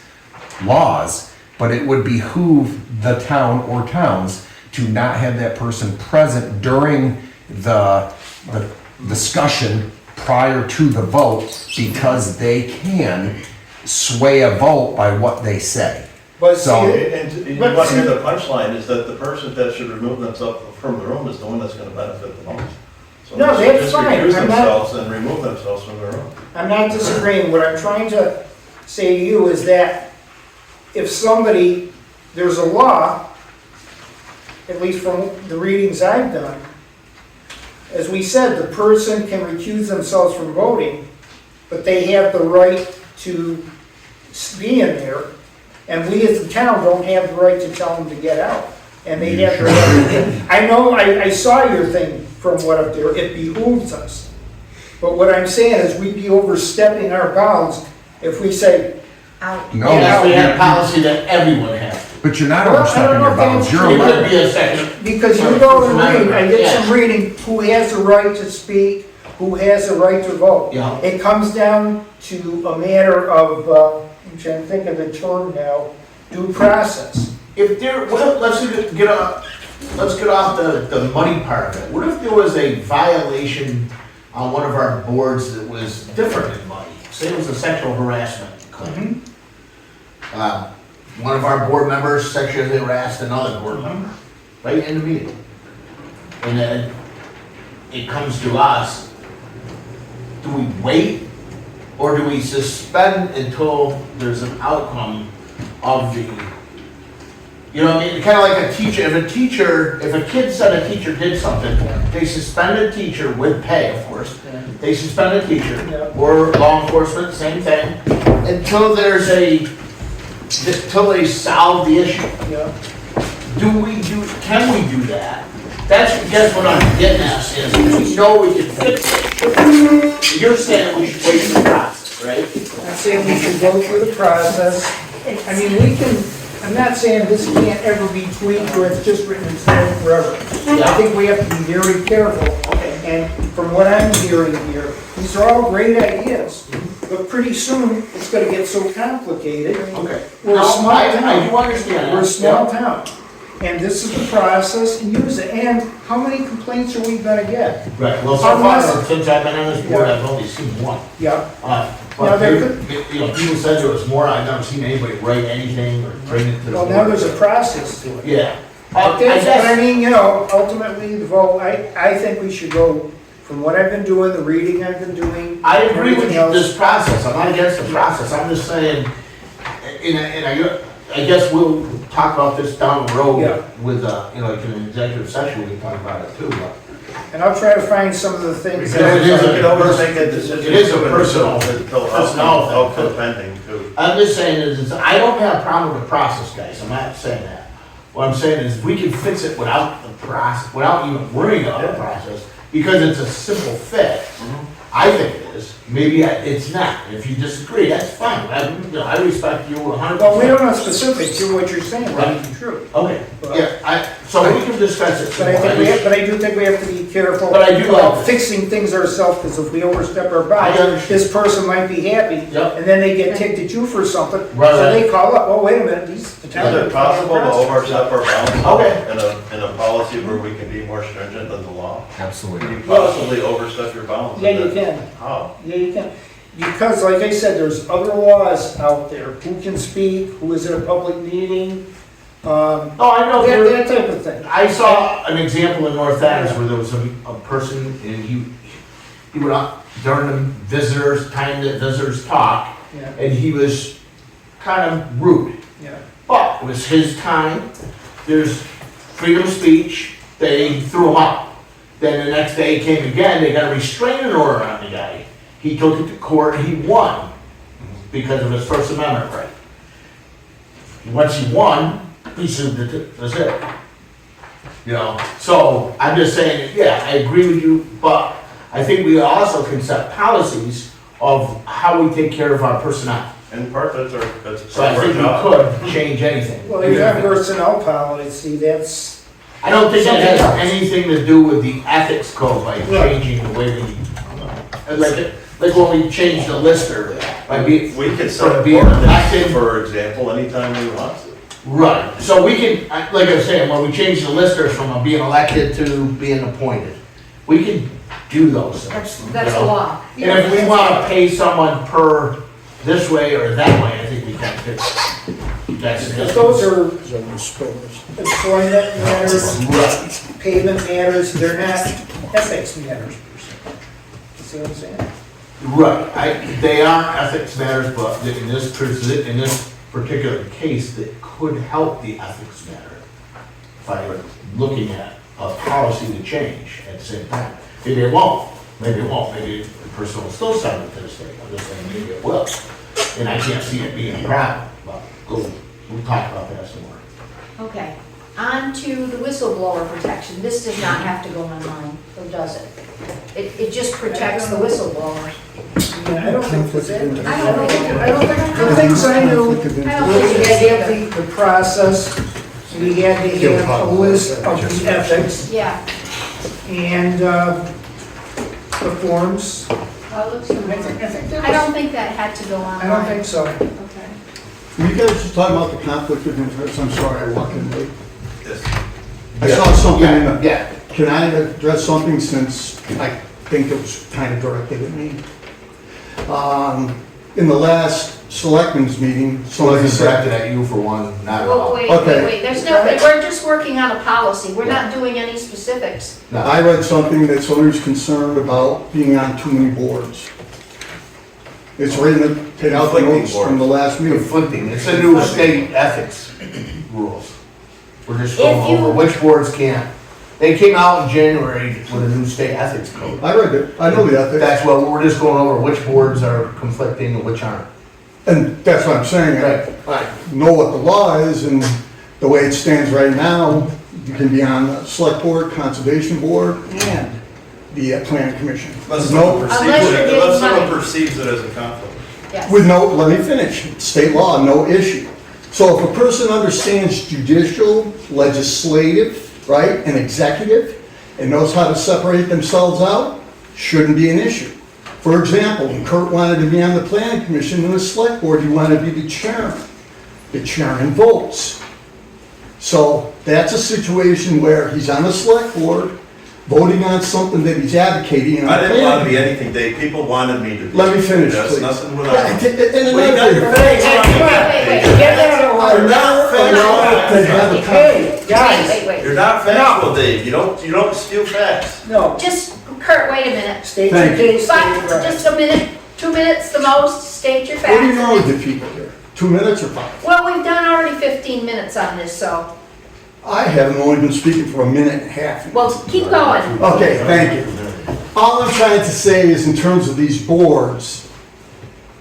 F: laws, but it would behoove the town or towns to not have that person present during the discussion prior to the vote, because they can sway a vote by what they say.
G: but
F: So-
G: see,
C: And you
G: But
C: want to hear
G: see-
C: the punchline is that the person that should remove themselves from the room is the one that's gonna benefit the most. So
G: No,
C: they should
G: that's
C: just
G: fine.
C: recuse
G: I'm not-
C: themselves and remove themselves from the room.
G: I'm not disagreeing. What I'm trying to say to you is that if somebody, there's a law, at least from the readings I've done, as we said, the person can recuse themselves from voting, but they have the right to be in there, and we as the town don't have the right to tell them to get out. And they have the right. I know, I saw your thing from what up there, it behooves us. But what I'm saying is we'd be overstepping our bounds if we say,
A: Out.
F: No,
E: Yeah, we have
F: you're-
E: policy that everyone has.
F: but you're not
G: Well, I
F: overstepping
G: don't know
F: your
G: if
F: bounds,
G: that's
F: you're
G: true.
E: It
F: allowed.
E: could be a second.
G: because you go and read, I did some reading, who has the right to speak, who has the right to vote.
E: Yeah.
G: It comes down to a matter of, I'm trying to think of the term now, due process.
E: If there, well, let's get off the money part of it. What if there was a violation on one of our boards that was different than money? Say it was a sexual harassment claim. One of our board members sexually harassed another board member, right in the meeting. And then it comes to us. Do we wait, or do we suspend until there's an outcome of the, you know what I mean? Kind of like a teacher, if a kid said a teacher did something, they suspend a teacher with pay, of course. They suspend a teacher,
G: Yeah.
E: or law enforcement, same thing. until there's until they solve the issue.
G: Yeah.
E: Can we do that? That's what I'm getting at, is we know we can fix it. You're saying we should wait for the process, right?
G: I'm saying we should go through the process. I mean, I'm not saying this can't ever be tweaked or it's just written in stone forever. I think we have to be very careful. And from what I'm hearing here, these are all great ideas. But pretty soon, it's gonna get so complicated.
E: Okay.
G: We're a small
E: I
G: town.
E: do understand that.
G: We're a small town. And this is the process, and use it. And how many complaints are we gonna get?
E: Right, well, so far, since I've been on this board, I've only seen one.
G: Yeah.
E: But
G: Now, there
E: people said there was more, I've never seen anybody write anything or bring it to the board.
G: Well, now there's a process to it.
E: Yeah.
G: But I mean, ultimately, the vote, I think we should go, from what I've been doing, the reading I've been doing.
E: I agree with
G: everything else.
E: this process, I'm not against the process, I'm just saying, I guess we'll talk about this down the road
G: Yeah.
E: with, like in an executive session, we can talk about it too, but.
G: And I'll try to find some of the things.
E: Because it is
C: You could always make that decision.
E: It is a personal
C: Until pending too.
E: I'm just saying is, I don't have a problem with the process, guys, I'm not saying that. What I'm saying is, we can fix it without the process, without even worrying about the process, because it's a simple fix. I think it is, maybe it's not, if you disagree, that's fine, I respect you 100%.
G: Well, we don't know specifics, you're what you're saying, might be true.
E: Okay, yeah, so we can discuss it.
G: But I do think we have to be careful
E: But I do like
G: about
E: this.
G: fixing things ourselves, because if we overstep our
E: I
G: bounds,
E: understand.
G: this person might be happy,
E: Yep.
G: and then they get ticked at you for something,
E: Right,
G: so
E: right.
G: they call up, oh, wait a minute, the town.
C: Is it possible to overstep our bounds
E: Okay.
C: in a policy where we can be more stringent than the law? Can
F: Absolutely.
C: you possibly overstep your bounds?
G: Yeah, you can.
C: How?
G: Yeah, you can. Because, like I said, there's other laws out there, who can speak, who is at a public meeting,
E: Oh, I know,
G: that type of thing.
E: I saw an example in North Adams where there was a person, and he went up during the time that visitors talk,
G: Yeah,
E: and he was kind of rude.
G: yeah.
E: But it was his time, there's freedom of speech, they threw him out. Then the next day he came again, they got a restraining order on the guy. He took it to court and he won because of his First Amendment right. Once he won, he sued that's it. So I'm just saying, yeah, I agree with you, but I think we also can set policies of how we take care of our personnel.
C: In part, that's
E: So I
C: our
E: think we
C: job.
E: could change anything.
G: Well, if you have personnel policy, that's,
E: I don't think it has anything to do with the ethics code by changing the way we, like when we changed the lister, by being,
C: We could
E: for
C: set a
E: being
C: ordinance,
E: elected.
C: for example, anytime we want to.
E: Right, so we can, like I was saying, when we changed the listers from being elected to being appointed, we can do those things.
B: That's the law.
E: And if we wanna pay someone per this way or that way, I think we can fix it. That's
G: but
E: it.
G: those are employment matters,
E: Right.
G: payment matters, they're not ethics matters per se. See what I'm saying?
E: Right, they are ethics matters, but in this particular case, that could help the ethics matter by looking at a policy to change at the same time. Maybe it won't, maybe the person will still send it to the state, I'm just saying maybe it will. And I can't see it being a problem, but we'll talk about that some more.
A: Okay, on to the whistleblower protection. This does not have to go online, or does it? It just protects the whistleblower.
G: Yeah, I don't think that's it.
A: I don't think,
G: The things I knew,
A: I
G: we
A: don't
G: had
A: think
G: to have the process, we had to have a list of the ethics
A: yeah.
G: and the forms.
B: Oh, it looks
G: I
B: similar.
G: think there
A: I don't
G: was,
A: think that had to go online.
G: I don't think so.
B: Okay.
K: You guys just talking about the conflict of interest, I'm sorry, I walked in late.
C: Yes.
K: I saw something in the,
E: Yeah,
K: can I address something since I think it was kind of directed at me? In the last selectmen's meeting, somebody
E: wasn't
K: said,
E: directed at you for one, not at
A: Well,
E: all.
K: Okay.
A: there's no, we're just working on a policy. We're not doing any specifics.
E: No.
K: I read something that somebody's concerned about being on too many boards. It's written, take out the
C: Conflicting
K: notes from the last meeting.
E: Conflicting, it's a new state ethics rules. We're just going
A: If you-
E: over which boards can't. They came out in January with a new state ethics code.
K: I read it, I know the ethics.
E: That's what, we're just going over which boards are conflicting and which aren't.
K: And that's what I'm saying, I know what the law is, and the way it stands right now, you can be on the select board, conservation board, and the planning commission.
C: Unless
K: No,
C: someone perceives
A: Unless you're
C: it,
A: getting
C: unless someone
A: money.
C: perceives it as a conflict.
A: Yes.
K: with no, let me finish, state law, no issue. So if a person understands judicial, legislative, right, and executive, and knows how to separate themselves out, shouldn't be an issue. For example, when Kurt wanted to be on the planning commission and the select board, he wanted to be the chairman. The chairman votes. So that's a situation where he's on the select board, voting on something that he's advocating. on the
C: I didn't want to
K: planning.
C: be anything, Dave, people wanted me to be.
K: Let me finish,
C: That's
K: please.
C: nothing
K: Yeah,
C: without.
K: and
C: Well, you got
K: another
C: your
K: thing.
C: face on it.
A: Wait.
G: Get that out.
K: You're not allowed to have a
G: Hey, guys,
A: Wait.
C: You're not factual, Dave, you don't steal facts.
G: no,
A: Just, Kurt, wait a minute.
G: state your
K: Thank you.
G: case, state your
A: But,
G: ground.
A: just a minute, 2 minutes the most, state your
K: What do you
A: facts.
K: know with the people here? 2 minutes or 5?
A: Well, we've done already 15 minutes on this, so,
K: I haven't only been speaking for a minute and a half.
A: well, keep going.
K: Okay, thank you. All I'm trying to say is in terms of these boards,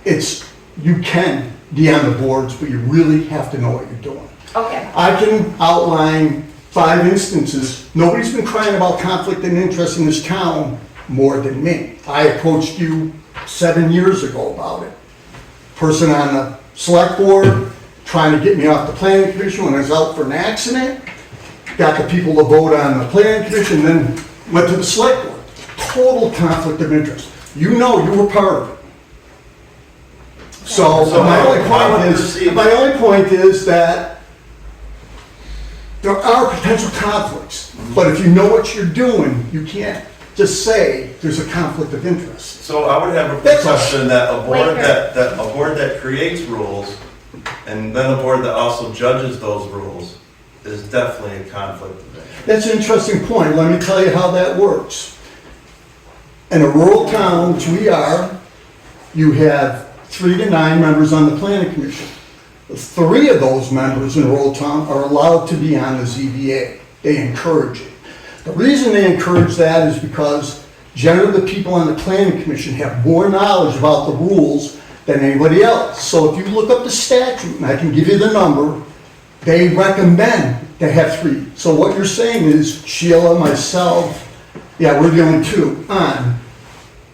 K: you can be on the boards, but you really have to know what you're doing.
A: Okay,
K: I can outline 5 instances. Nobody's been crying about conflict of interest in this town more than me. I approached you 7 years ago about it. Person on the select board trying to get me off the planning commission when I was out for an accident. Got the people to vote on the planning commission, then went to the select board. Total conflict of interest. You know, you were part of it. So
C: So
K: my
C: how
K: only
C: would
K: point is that there are potential conflicts, but if you know what you're doing, you can't just say there's a conflict of interest.
C: So I would have a
K: That's all.
C: perception that a board
A: Wait,
C: that a board that creates rules, and then a board that also judges those rules, is definitely a conflict of interest.
K: That's an interesting point. Let me tell you how that works. In a rural town, which we are, you have 3 to 9 members on the planning commission. 3 of those members in a rural town are allowed to be on the ZBA. They encourage it. The reason they encourage that is because generally the people on the planning commission have more knowledge about the rules than anybody else. So if you look up the statute, and I can give you the number, they recommend to have 3. So what you're saying is Sheila, myself, yeah, we're the only 2 on.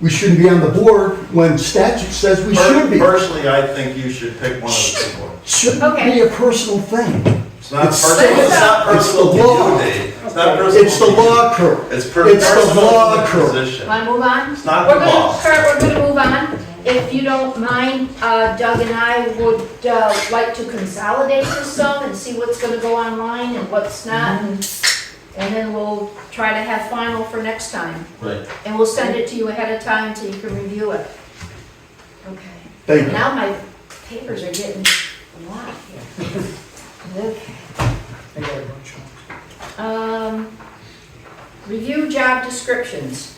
K: We shouldn't be on the board when statute says we should be.
C: Personally, I think you should pick one of the 2 boards.
K: Shouldn't
A: Okay.
K: be a personal thing.
C: It's not
K: It's-
C: personal, it's not
K: it's the
C: personal to
K: law.
C: you, Dave. It's not personal
K: It's the
C: to you.
K: law, Kurt.
C: It's
K: It's the
C: personal
K: law,
C: to the
K: Kurt.
C: position.
A: want to move on?
C: It's not
A: We're
C: the
A: gonna,
C: law.
A: Kurt, we're gonna move on. If you don't mind, Doug and I would like to consolidate this some and see what's gonna go online and what's not. And then we'll try to have final for next time.
E: Right.
A: And we'll send it to you ahead of time so you can review it. Okay.
K: Thank you.
A: Now my papers are getting a lot here. Okay.
G: I got a bunch of
A: Review job descriptions.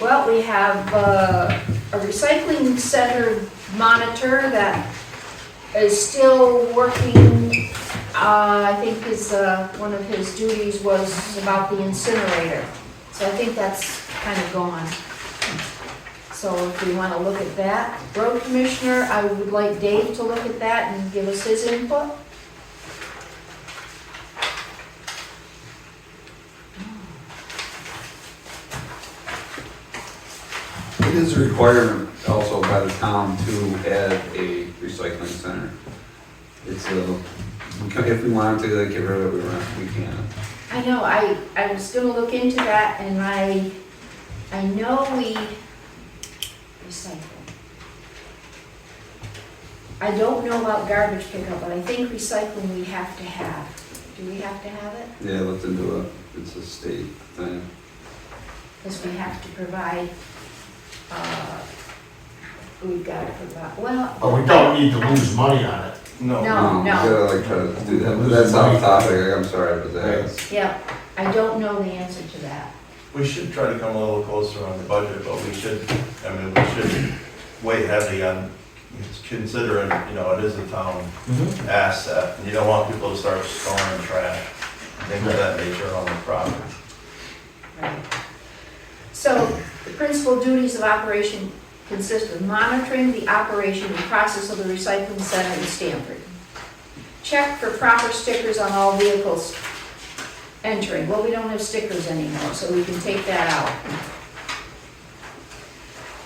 A: Well, we have a recycling center monitor that is still working. I think one of his duties was about the incinerator. So I think that's kind of gone. So if we want to look at that. Road commissioner, I would like Dave to look at that and give us his input.
H: It is a requirement also by the town to add a recycling center. It's if we wanted to get rid of it, we can.
A: I know, I was gonna look into that, and I know we recycle. I don't know about garbage pickup, but I think recycling we have to have. Do we have to have it?
H: Yeah, let's into it's a state thing.
A: Because we have to provide, we've got to provide, well.
E: But we don't need to lose money on it.
A: No,
H: You
A: no,
H: gotta like try to do that, but that's off topic, I'm sorry, but that's.
A: yeah, I don't know the answer to that.
C: We should try to come a little closer on the budget, but we should weigh heavy on considering, it is a town asset, and you don't want people to start storing trash, things of that nature on the property.
A: Right. So, the principal duties of operation consist of monitoring the operation and process of the recycling center in Stamford. Check for proper stickers on all vehicles entering. Well, we don't have stickers anymore, so we can take that out.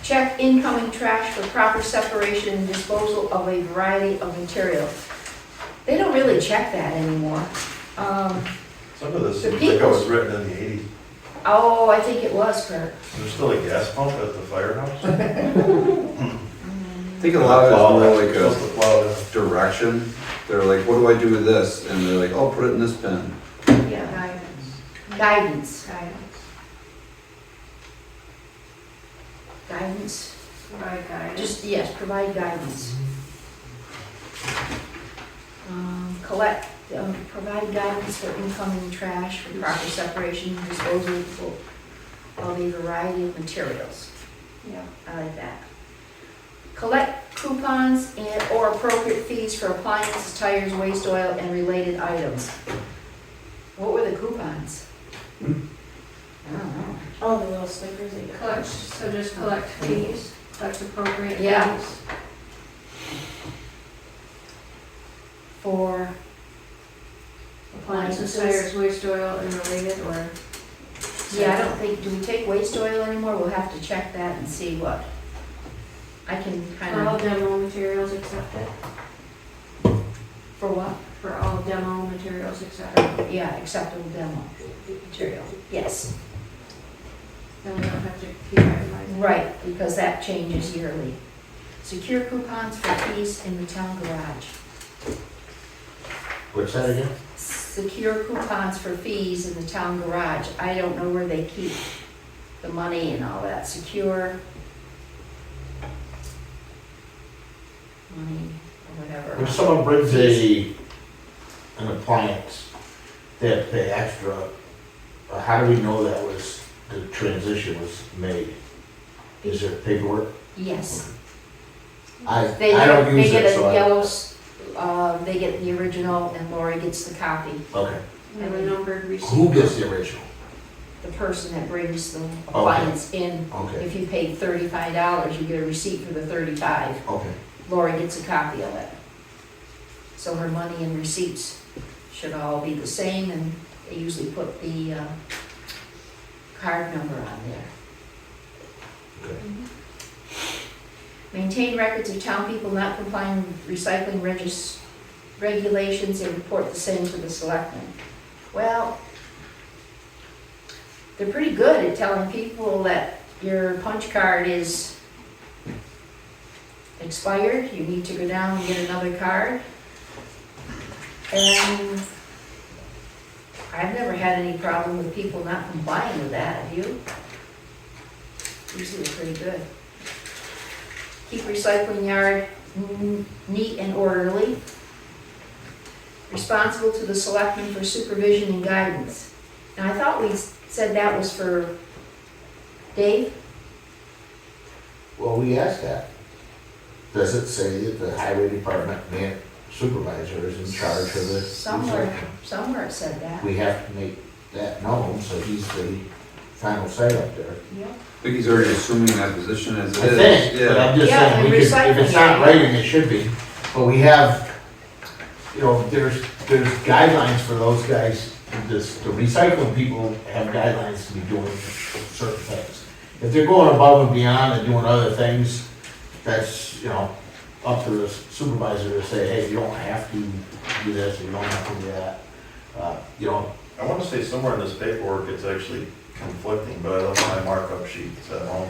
A: Check incoming trash for proper separation and disposal of a variety of material. They don't really check that anymore.
C: Some of this
A: The
C: seems like it was
A: people's-
C: written in the 80s.
A: Oh, I think it was, Kurt.
C: There's still a gas pump at the firehouse?
H: I think a lot of it's more like
C: Supposed to plow it.
H: a direction. They're like, what do I do with this? And they're like, oh, put it in this bin.
A: Yeah,
B: Guidance,
A: guidance,
B: guidance, provide guidance.
A: just, yes, provide guidance. Provide guidance for incoming trash for proper separation and disposal of a variety of materials.
B: Yeah.
A: I like that. Collect coupons or appropriate fees for appliances, tires, waste oil, and related items. What were the coupons? I don't know.
I: Oh, the little stickers that you
B: Collect, so just collect fees, collect appropriate
A: Yeah.
B: fees.
A: For
B: Appliances, tires, waste oil, and related, or?
A: yeah, I don't think, do we take waste oil anymore? We'll have to check that and see what. I can kind
B: For all
A: of,
B: demo materials accepted,
A: for what?
B: for all demo materials accepted.
A: Yeah, acceptable demo material, yes.
B: Then we don't have to keep itemizing.
A: Right, because that changes yearly. Secure coupons for fees in the town garage.
E: What's that again?
A: Secure coupons for fees in the town garage. I don't know where they keep the money and all that. Secure money or whatever.
E: If someone brings an appliance, they have to pay extra. How do we know that the transition was made? Is there paperwork?
A: Yes.
E: I
A: They
E: don't use
A: get
E: it,
A: a
E: so I.
A: yellow, they get the original and Lori gets the copy.
E: Okay.
B: And the numbered receipt.
E: Who gets the original?
A: The person that brings the appliance in,
E: Okay,
A: if you paid $35, you get a receipt for the 35.
E: okay.
A: Lori gets a copy of it. So her money and receipts should all be the same, and they usually put the card number on there.
E: Okay.
A: Maintain records of town people not complying with recycling regulations and report the same to the selectmen. Well, they're pretty good at telling people that your punch card is expired, you need to go down and get another card. And I've never had any problem with people not complying with that, have you? Usually they're pretty good. Keep recycling yard neat and orderly. Responsible to the selectmen for supervision and guidance. Now, I thought we said that was for Dave?
E: Well, we asked that. Does it say that the highway department supervisor is in charge of the
A: Somewhere it said that.
E: We have to make that known, so he's the final say up there.
A: Yep.
H: I think he's already assuming that position as
E: I
H: it is.
E: think, but
H: Yeah.
E: I'm just
A: Yeah,
E: saying,
A: and
E: we could, if
A: recycling
E: it's not
A: area.
E: writing, it should be. But we have, there's guidelines for those guys. The recycling people have guidelines to be doing certain things. If they're going above and beyond and doing other things, that's, up to the supervisor to say, hey, you don't have to do this, or you don't have to do that.
C: I want to say somewhere in this paperwork, it's actually conflicting, but I left my markup sheets at home.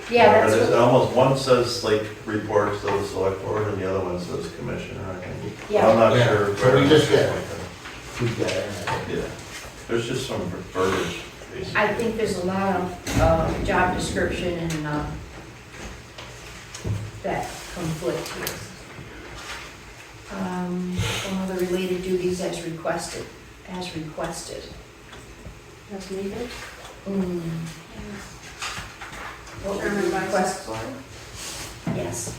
A: Yeah, that's
C: It
A: what,
C: almost, one says like reports to the select board and the other one says commissioner, I think.
A: Yeah.
C: I'm not
E: Yeah.
C: sure.
E: So we just get-
C: where-
E: Keep that in there.
C: Yeah, there's just some verbiage, basically.
A: I think there's a lot of job description and that conflict here. Some other related duties as requested.
B: As needed.
A: What would
B: Determined
A: you
B: by
A: request?
B: select board.
A: Yes.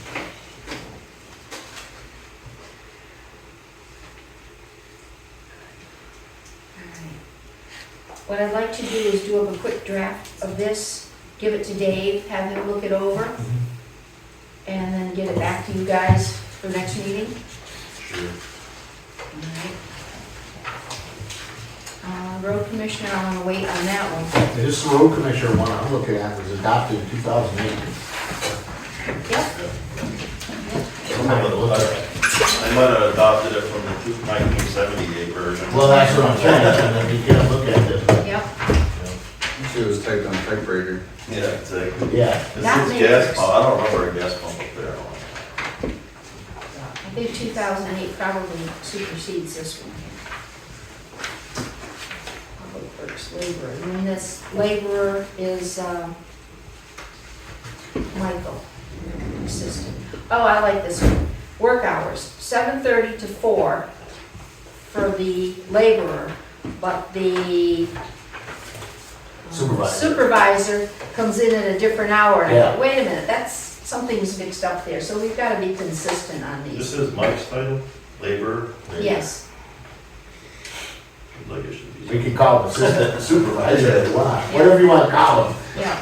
A: Alright. What I'd like to do is do up a quick draft of this, give it to Dave, have him look it over, then get it back to you guys for next meeting?
C: Sure.
A: Alright. Road commissioner, I'm gonna wait on that one.
E: This road commissioner one I'm looking at was adopted in 2008.
A: Yep.
C: I might have adopted it from the 1978 version.
E: Well, that's what I'm saying, and then you can look at it.
A: Yep.
H: See, it was typed on typewriter.
C: Yeah, exactly.
E: Yeah.
C: This
A: Not
C: is
A: many
C: gas
A: years.
C: pump, I don't remember a gas pump up there.
A: I think 2008 probably supersedes this one. Public Works laborer, and then this laborer is, Michael, assistant. Oh, I like this one. Work hours, 7:30 to 4 for the laborer, but the supervisor comes in at a different hour. And I
E: Yeah.
A: go, wait a minute, something's mixed up there, so we've gotta be consistent on
C: This
A: these.
C: is Mike's title, laborer.
A: Yes,
C: Like it should be.
E: We can call him assistant supervisor if you want, whatever you want to call him.
A: yeah.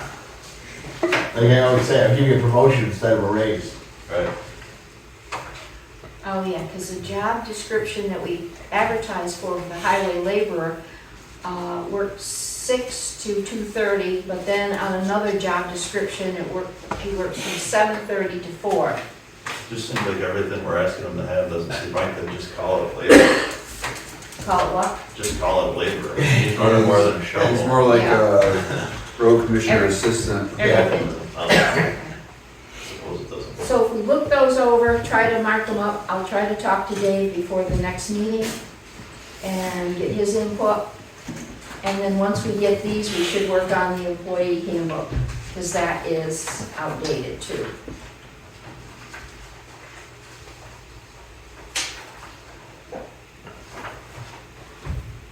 E: Like I always say, I'll give you a promotion instead of a raise.
C: Right.
A: Oh, yeah, because the job description that we advertised for the highway laborer, works 6 to 2:30, but then on another job description, he works from 7:30 to 4.
C: Just seems like everything we're asking them to have doesn't seem right, then just call it labor.
A: Call it what?
C: Just call it labor. He's running more than a
H: It's
C: shovel.
H: more like
A: Yeah.
H: a road commissioner
A: Every-
H: assistant.
A: Everything.
C: Suppose it doesn't.
A: So if we look those over, try to mark them up, I'll try to talk to Dave before the next meeting and get his input. And then once we get these, we should work on the employee handbook, because that is outdated too.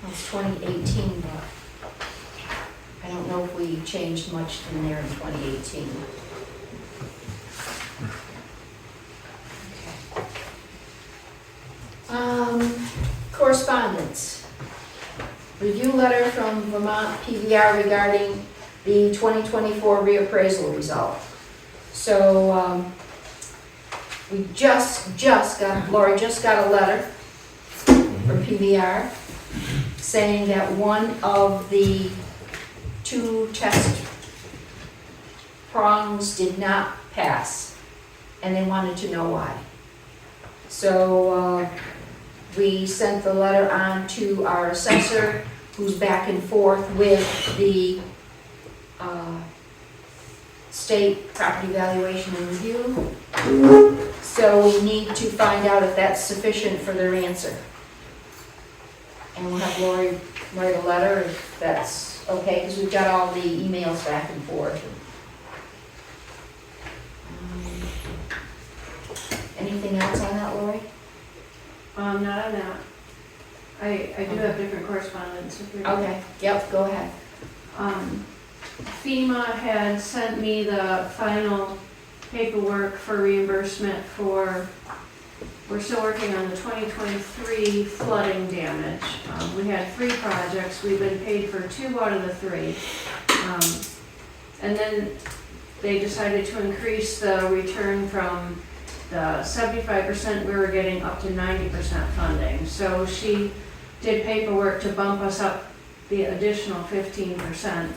A: It's 2018, but I don't know if we changed much in there in 2018. Correspondence. Review letter from Vermont PVR regarding the 2024 reappraisal result. So, we Lori just got a letter from PVR saying that one of the 2 test prongs did not pass, and they wanted to know why. So, we sent the letter on to our assessor, who's back and forth with the state property valuation and review. So we need to find out if that's sufficient for their answer. And we'll have Lori write a letter if that's okay, because we've got all the emails back and forth. Anything else on that, Lori?
B: Not on that. I do have different correspondence. If you're-
A: Okay, yep, go ahead.
B: FEMA had sent me the final paperwork for reimbursement we're still working on the 2023 flooding damage. We had 3 projects, we've been paid for 2 out of the 3. And then they decided to increase the return from the 75% we were getting up to 90% funding. So she did paperwork to bump us up the additional 15%.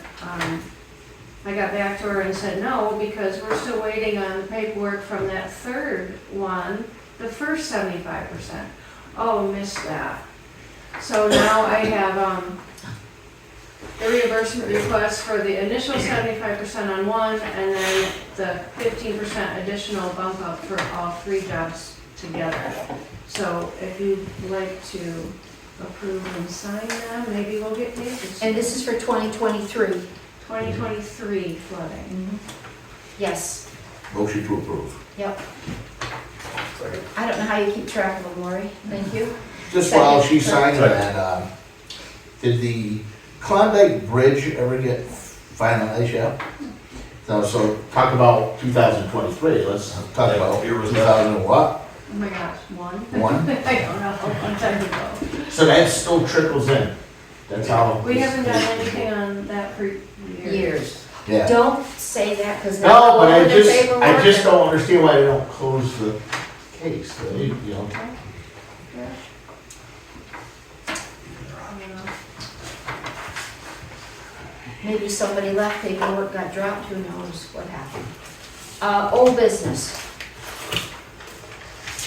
B: I got back to her and said no, because we're still waiting on the paperwork from that 3rd one, the first 75%. Oh, missed that. So now I have the reimbursement request for the initial 75% on one, and then the 15% additional bump up for all 3 jobs together. So if you'd like to approve and sign them, maybe we'll get paid this
A: And
B: year.
A: this is for 2023?
B: 2023 flooding.
A: Yes,
E: Motion to approve.
A: yep. I don't know how you keep track of them, Lori. Thank you.
E: Just while she's signing that, did the Klondike Bridge ever get finalized yet? So talk about 2023, let's talk about
C: Here was
E: 2000 and what?
B: Oh my gosh, one?
E: One?
B: I don't know, a long time ago.
E: So that still trickles in, that's how.
B: We haven't done anything on that for years.
A: Years.
E: Yeah.
A: Don't say that, because
E: No,
A: now
E: but
A: all
E: I
A: of their
E: just,
A: paperwork.
E: I just don't understand why they don't close the case, you know?
A: Maybe somebody left, paperwork got dropped, who knows what happened. Old business.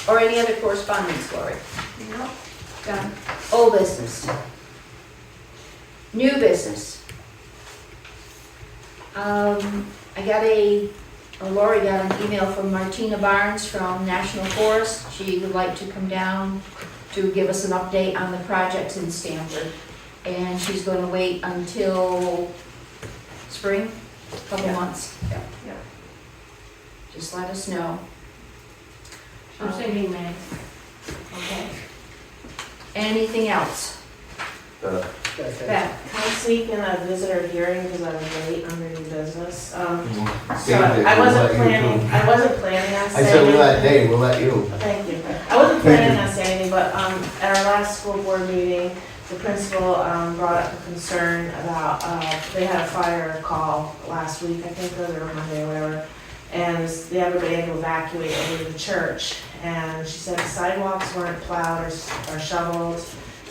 A: Or any other correspondence, Lori? No. Done. Old business. New business. Lori got an email from Martina Barnes from National Forest. She would like to come down to give us an update on the projects in Stamford. And she's going to wait until spring, couple months.
B: Yeah.
A: Just let us know.
B: I'm thinking May.
A: Okay. Anything else? Beth?
I: Can I sneak in a visitor hearing because I was late under new business? So
E: David,
I: I
E: we'll
I: wasn't
E: let you
I: planning,
E: too.
I: I wasn't planning on
E: I
I: saying.
E: said, we'll let Dave, we'll let you.
I: Thank you. I wasn't planning on saying anything, but at our last school board meeting, the principal brought up a concern about, they had a fire call last week, I think, or Monday or whatever, and everybody had to evacuate over to the church. And she said the sidewalks weren't plowed or shoveled,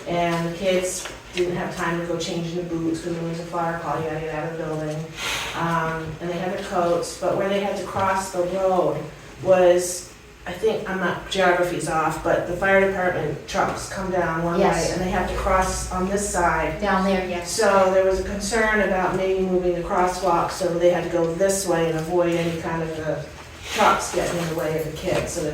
I: and the kids didn't have time to go change into boots because there was a fire call, you gotta get out of the building. And they had their coats, but where they had to cross the road was, I think, geography's off, but the fire department trucks come down one way
A: Yes.
I: and they have to cross on this side.
A: Down there, yes.
I: So there was a concern about maybe moving the crosswalk, so they had to go this way and avoid any kind of trucks getting in the way of the kids. So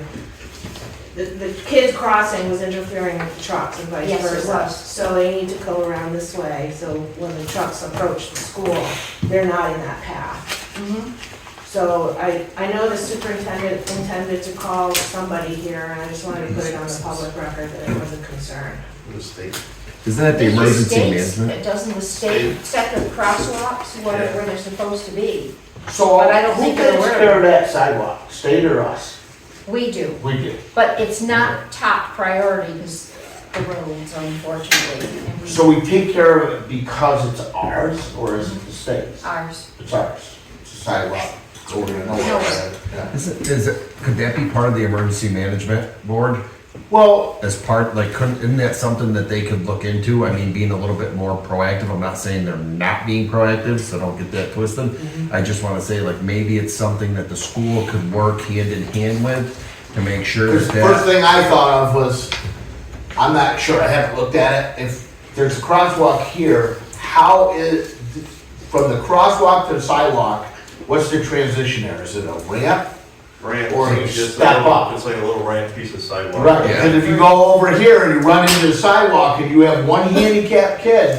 I: the kids crossing was interfering with the trucks and vice
A: Yes, it
I: versa.
A: was.
I: So they need to go around this way, so when the trucks approach the school, they're not in that path.
A: Mhm.
I: So I know the superintendent intended to call somebody here, and I just wanted to put it on the public record that it was a concern.
C: The state.
F: Isn't that the
A: It
F: emergency
A: states-
F: management?
A: Doesn't the state set the crosswalks where they're supposed to be?
E: So,
A: But I don't
E: who
A: think they're
E: takes
A: aware of
E: care of that sidewalk, state or us?
A: We do,
E: We do.
A: but it's not top priority because the roads, unfortunately. And we-
E: So we take care of it because it's ours, or is it the state's?
A: Ours.
E: It's ours. It's a sidewalk, over to nowhere. Yeah.
F: Could that be part of the emergency management board?
E: Well,
F: As part, like, isn't that something that they could look into? I mean, being a little bit more proactive. I'm not saying they're not being proactive, so don't get that twisted. I just wanna say, like, maybe it's something that the school could work hand in hand with to make sure
E: the
F: that.
E: first thing I thought of was, I'm not sure, I haven't looked at it, if there's a crosswalk here, how is, from the crosswalk to the sidewalk, what's the transition there? Is it a ramp?
C: Ramp,
E: Or you
C: it's just
E: step
C: a little-
E: up.
C: It's like a little ramp piece of sidewalk.
E: Right,
F: Yeah.
E: because if you go over here and you run into the sidewalk and you have one handicapped kid,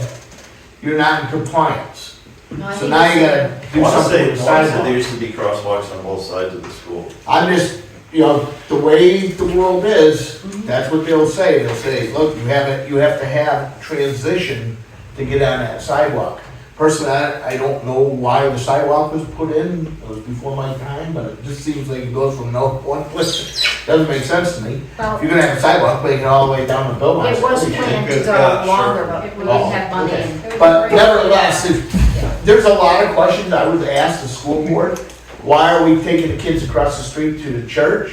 E: you're not in compliance.
A: No, I
E: So
A: think
E: now
A: it's-
E: you gotta
C: I
E: do
C: wanna
E: something
C: say,
E: with the
C: I wanna say there
E: sidewalk.
C: used to be crosswalks on both sides of the school.
E: I'm just, the way the world is, that's what they'll say. They'll say, look, you have to have transition to get on that sidewalk. Personally, I don't know why the sidewalk was put in. It was before my time, but it just seems like it goes from one place. Doesn't make sense to me.
A: Well,
E: If you're gonna have a sidewalk, make it all the way down to Belmont.
A: it was planned to go
C: Yeah,
A: longer,
C: sure.
A: but we didn't have money
E: Okay.
A: in.
E: But nevertheless, there's a lot of questions I would ask the school board. Why are we taking the kids across the street to the church?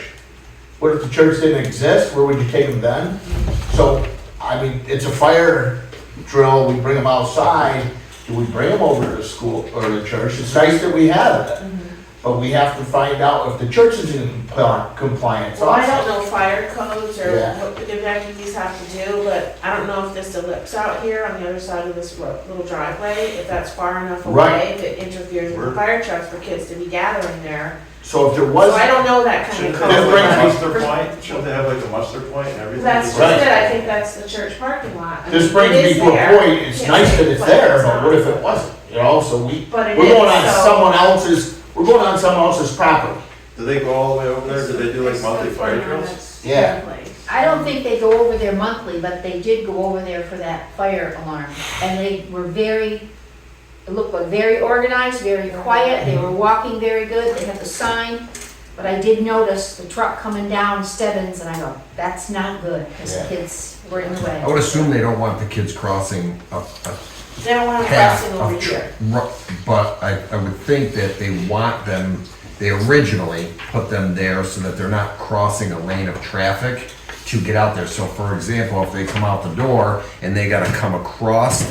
E: What if the church didn't exist? Where would you take them then? So, I mean, it's a fire drill, we bring them outside. Do we bring them over to the school or the church? It's nice that we have it. But we have to find out if the church is in compliance.
I: Well, I
E: also.
I: don't know fire codes or
E: Yeah.
I: what the evacuees have to do, but I don't know if this ellipse out here on the other side of this little driveway, if that's far enough
E: Right.
I: away that interferes with the fire trucks for kids to be gathering there.
E: So if there was.
I: So I don't know that kind
C: Shouldn't
I: of
C: they
I: code.
C: have like a
E: brings
C: muster point? Shouldn't they have like a muster point and everything?
I: That's just
E: Right.
I: it, I think that's the church parking lot. I
E: This
I: mean,
E: brings
I: it
E: me
I: is
E: to a
I: there.
E: point, it's
I: Can't
E: nice
I: say
E: that it's
I: like
E: there,
I: it's
E: but what
I: not.
E: if it wasn't? You know, so
I: But it
E: we're
I: is,
E: going on
I: so-
E: someone else's, we're going on someone else's property.
C: Do they go all the way over there? Do they do like
B: It's
C: monthly
B: the
C: fire
B: plan
C: drills?
B: that's
E: Yeah.
B: in place.
A: I don't think they go over there monthly, but they did go over there for that fire alarm. And they were it looked like very organized, very quiet, they were walking very good, they had the sign. But I did notice the truck coming down Stebbins, and I go, that's not good, because the
E: Yeah.
A: kids were in the way.
F: I would assume they don't want the kids crossing up
I: They don't want them
F: path
I: crossing over
F: of,
I: here.
F: but I would think that they want them, they originally put them there so that they're not crossing a lane of traffic to get out there. So for example, if they come out the door and they gotta come across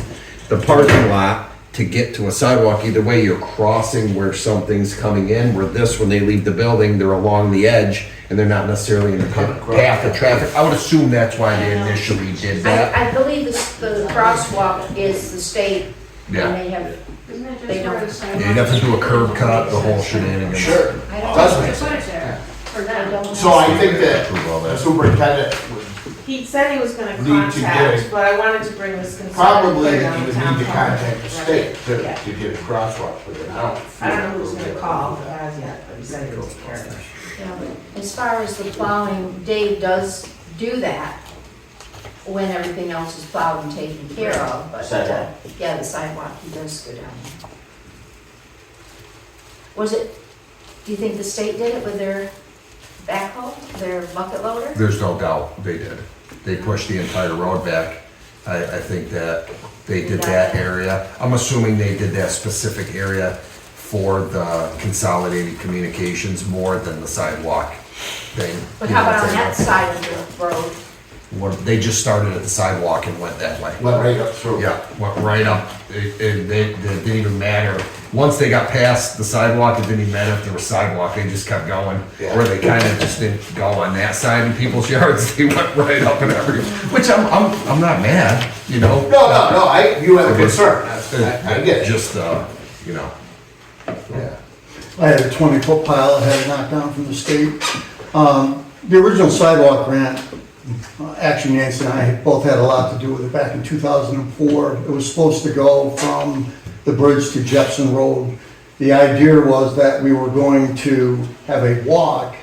F: the parking lot to get to a sidewalk, either way, you're crossing where something's coming in, where this, when they leave the building, they're along the edge and they're not necessarily in the path of traffic. I would assume that's why they initially did that.
A: I believe the crosswalk is the state, and
F: Yeah.
A: they have,
B: Isn't it
A: They
B: just
A: don't-
B: where the sidewalk?
F: Yeah, you'd have to do a curb cut, the whole shenanigans.
E: Sure,
A: I don't
E: does
A: know.
E: make
B: Just put
E: sense.
B: it there for
A: I
B: them.
A: don't know.
E: So I think that
F: Approve all
E: the
F: that.
E: superintendent would
I: He said he was gonna
E: Need to get
I: contact,
E: it.
I: but I wanted to bring this concern.
E: probably,
I: clear
E: you
I: on
E: would
I: the town
E: need to
I: hall.
E: contact the state
I: Yeah.
E: to get a crosswalk with it.
I: I don't know who's gonna call as yet, but he said he would take care of it.
A: Yeah, but as far as the plowing, Dave does do that when everything else is plowed and taken care of, but,
E: Sidewalk.
A: yeah, the sidewalk, he does go down there. Was it, do you think the state did it with their backhoe, their bucket loader?
F: There's no doubt they did. They pushed the entire road back. I think that they did that area. I'm assuming they did that specific area for the consolidated communications more than the sidewalk thing.
A: But
F: You
A: how
F: know,
A: about on
F: they-
A: that side of the road?
F: They just started at the sidewalk and went that way.
E: Went right up through.
F: Yeah, went right up. It didn't even matter. Once they got past the sidewalk, it didn't even matter if there was sidewalk, they just kept going.
E: Yeah.
F: Or they kind of just didn't go on that side in people's yards, they went right up and everything, which I'm not mad, you know?
E: No, you have a concern, I get it.
F: Just, you know,
E: Yeah.
K: I had a 20-foot pile I had knocked down from the state. The original sidewalk grant, actually Nancy and I both had a lot to do with it back in 2004. It was supposed to go from the bridge to Jepson Road. The idea was that we were going to have a walk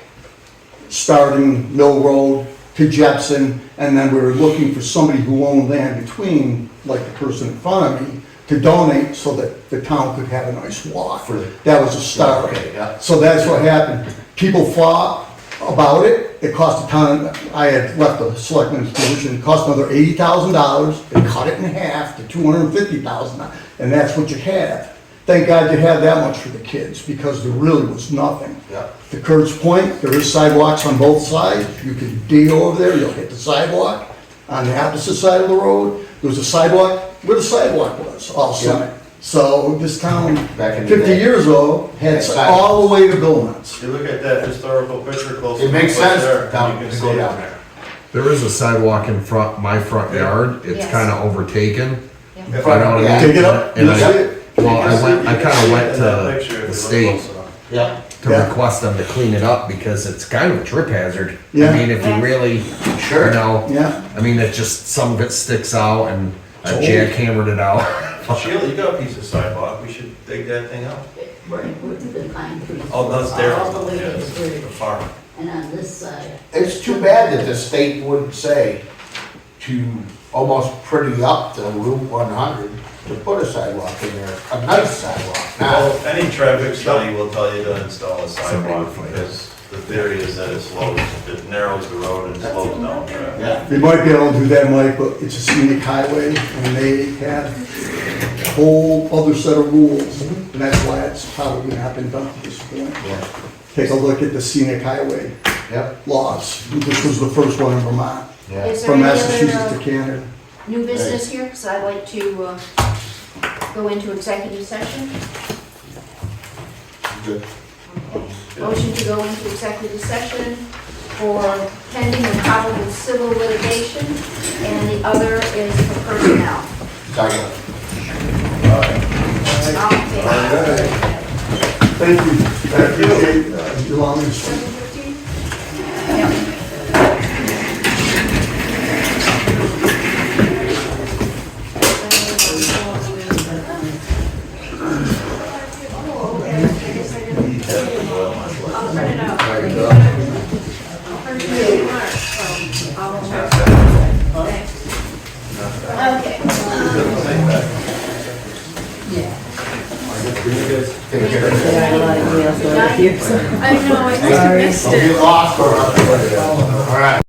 K: starting Mill Road to Jepson, and then we were looking for somebody who owned land between, like the person in front of me, to donate so that the town could have a nice walk. That was a start.
E: Okay, yeah.
K: So that's what happened. People fought about it. It cost the town, I had left the selectmen's position, it cost another $80,000. They cut it in half to $250,000, and that's what you had. Thank God you had that much for the kids, because there really was nothing.
E: Yeah.
K: To Kurt's point, there is sidewalks on both sides. You can dig over there, you'll hit the sidewalk. On the opposite side of the road, there was a sidewalk where the sidewalk was also.
E: Yeah.
K: So this town,
E: Back in the
K: 50
E: day.
K: years ago, had
E: Had
K: all the way to Billings.
C: You look at that historical picture close.
E: It makes sense
C: there,
E: down,
C: you can
E: to
C: see
E: go
C: it.
E: down there.
F: there is a sidewalk in my front yard, it's
A: Yes.
F: kind of overtaken.
A: Yeah.
F: You know what I
E: Yeah.
F: mean?
K: Dig it up,
F: And
K: you'll see
F: I,
K: it.
F: well, I kind of went
C: In that picture, if
F: to
C: you
F: the
C: look
F: state
C: close enough.
E: Yeah.
F: to
K: Yeah.
F: request them to clean it up because it's kind of a trip hazard.
K: Yeah.
F: I mean, if you really,
E: Sure.
F: you know,
K: Yeah.
F: I mean, it just, some of it sticks out and I
K: It's old.
F: jackhammered it out.
C: Sheila, you got a piece of sidewalk, we should dig that thing out.
J: Right, with the pine trees.
C: Oh, that's there.
J: All the way to the
C: The
J: bridge,
C: farm.
J: and on this side.
E: It's too bad that the state wouldn't say to almost pretty up the Route 100 to put a sidewalk in there, a nice sidewalk. Now,
C: Well, any traffic study will tell you to install a
F: Somebody
C: sidewalk,
F: would find
C: because the theory is that it narrows the road and slows down traffic.
E: yeah.
K: They might be able to do that, Mike, but it's a scenic highway, and they have a whole other set of rules, and that's why it's probably not been done to this point.
E: Yeah.
K: Take a look at the scenic highway
E: Yep.
K: laws, which was the first one in Vermont,
E: Yeah.
A: Is there
K: from
A: any
K: Massachusetts to
A: other
K: Canada.
A: new business here? Because I'd like to go into executive session.
E: Good.
A: Motion to go into executive session for pending and probable civil litigation, and the other is for personnel.
E: Second.
A: All in favor?
K: Thank you. Thank you. You want me to speak?
A: Yep.
B: I'll print it out.
E: There you go.
B: I'll print it in March, so I'll check. Thanks.
A: Okay.
E: Take care.
D: I had a lot of emails going up here, so.
B: I know, I just missed it.
E: You lost or up. All right.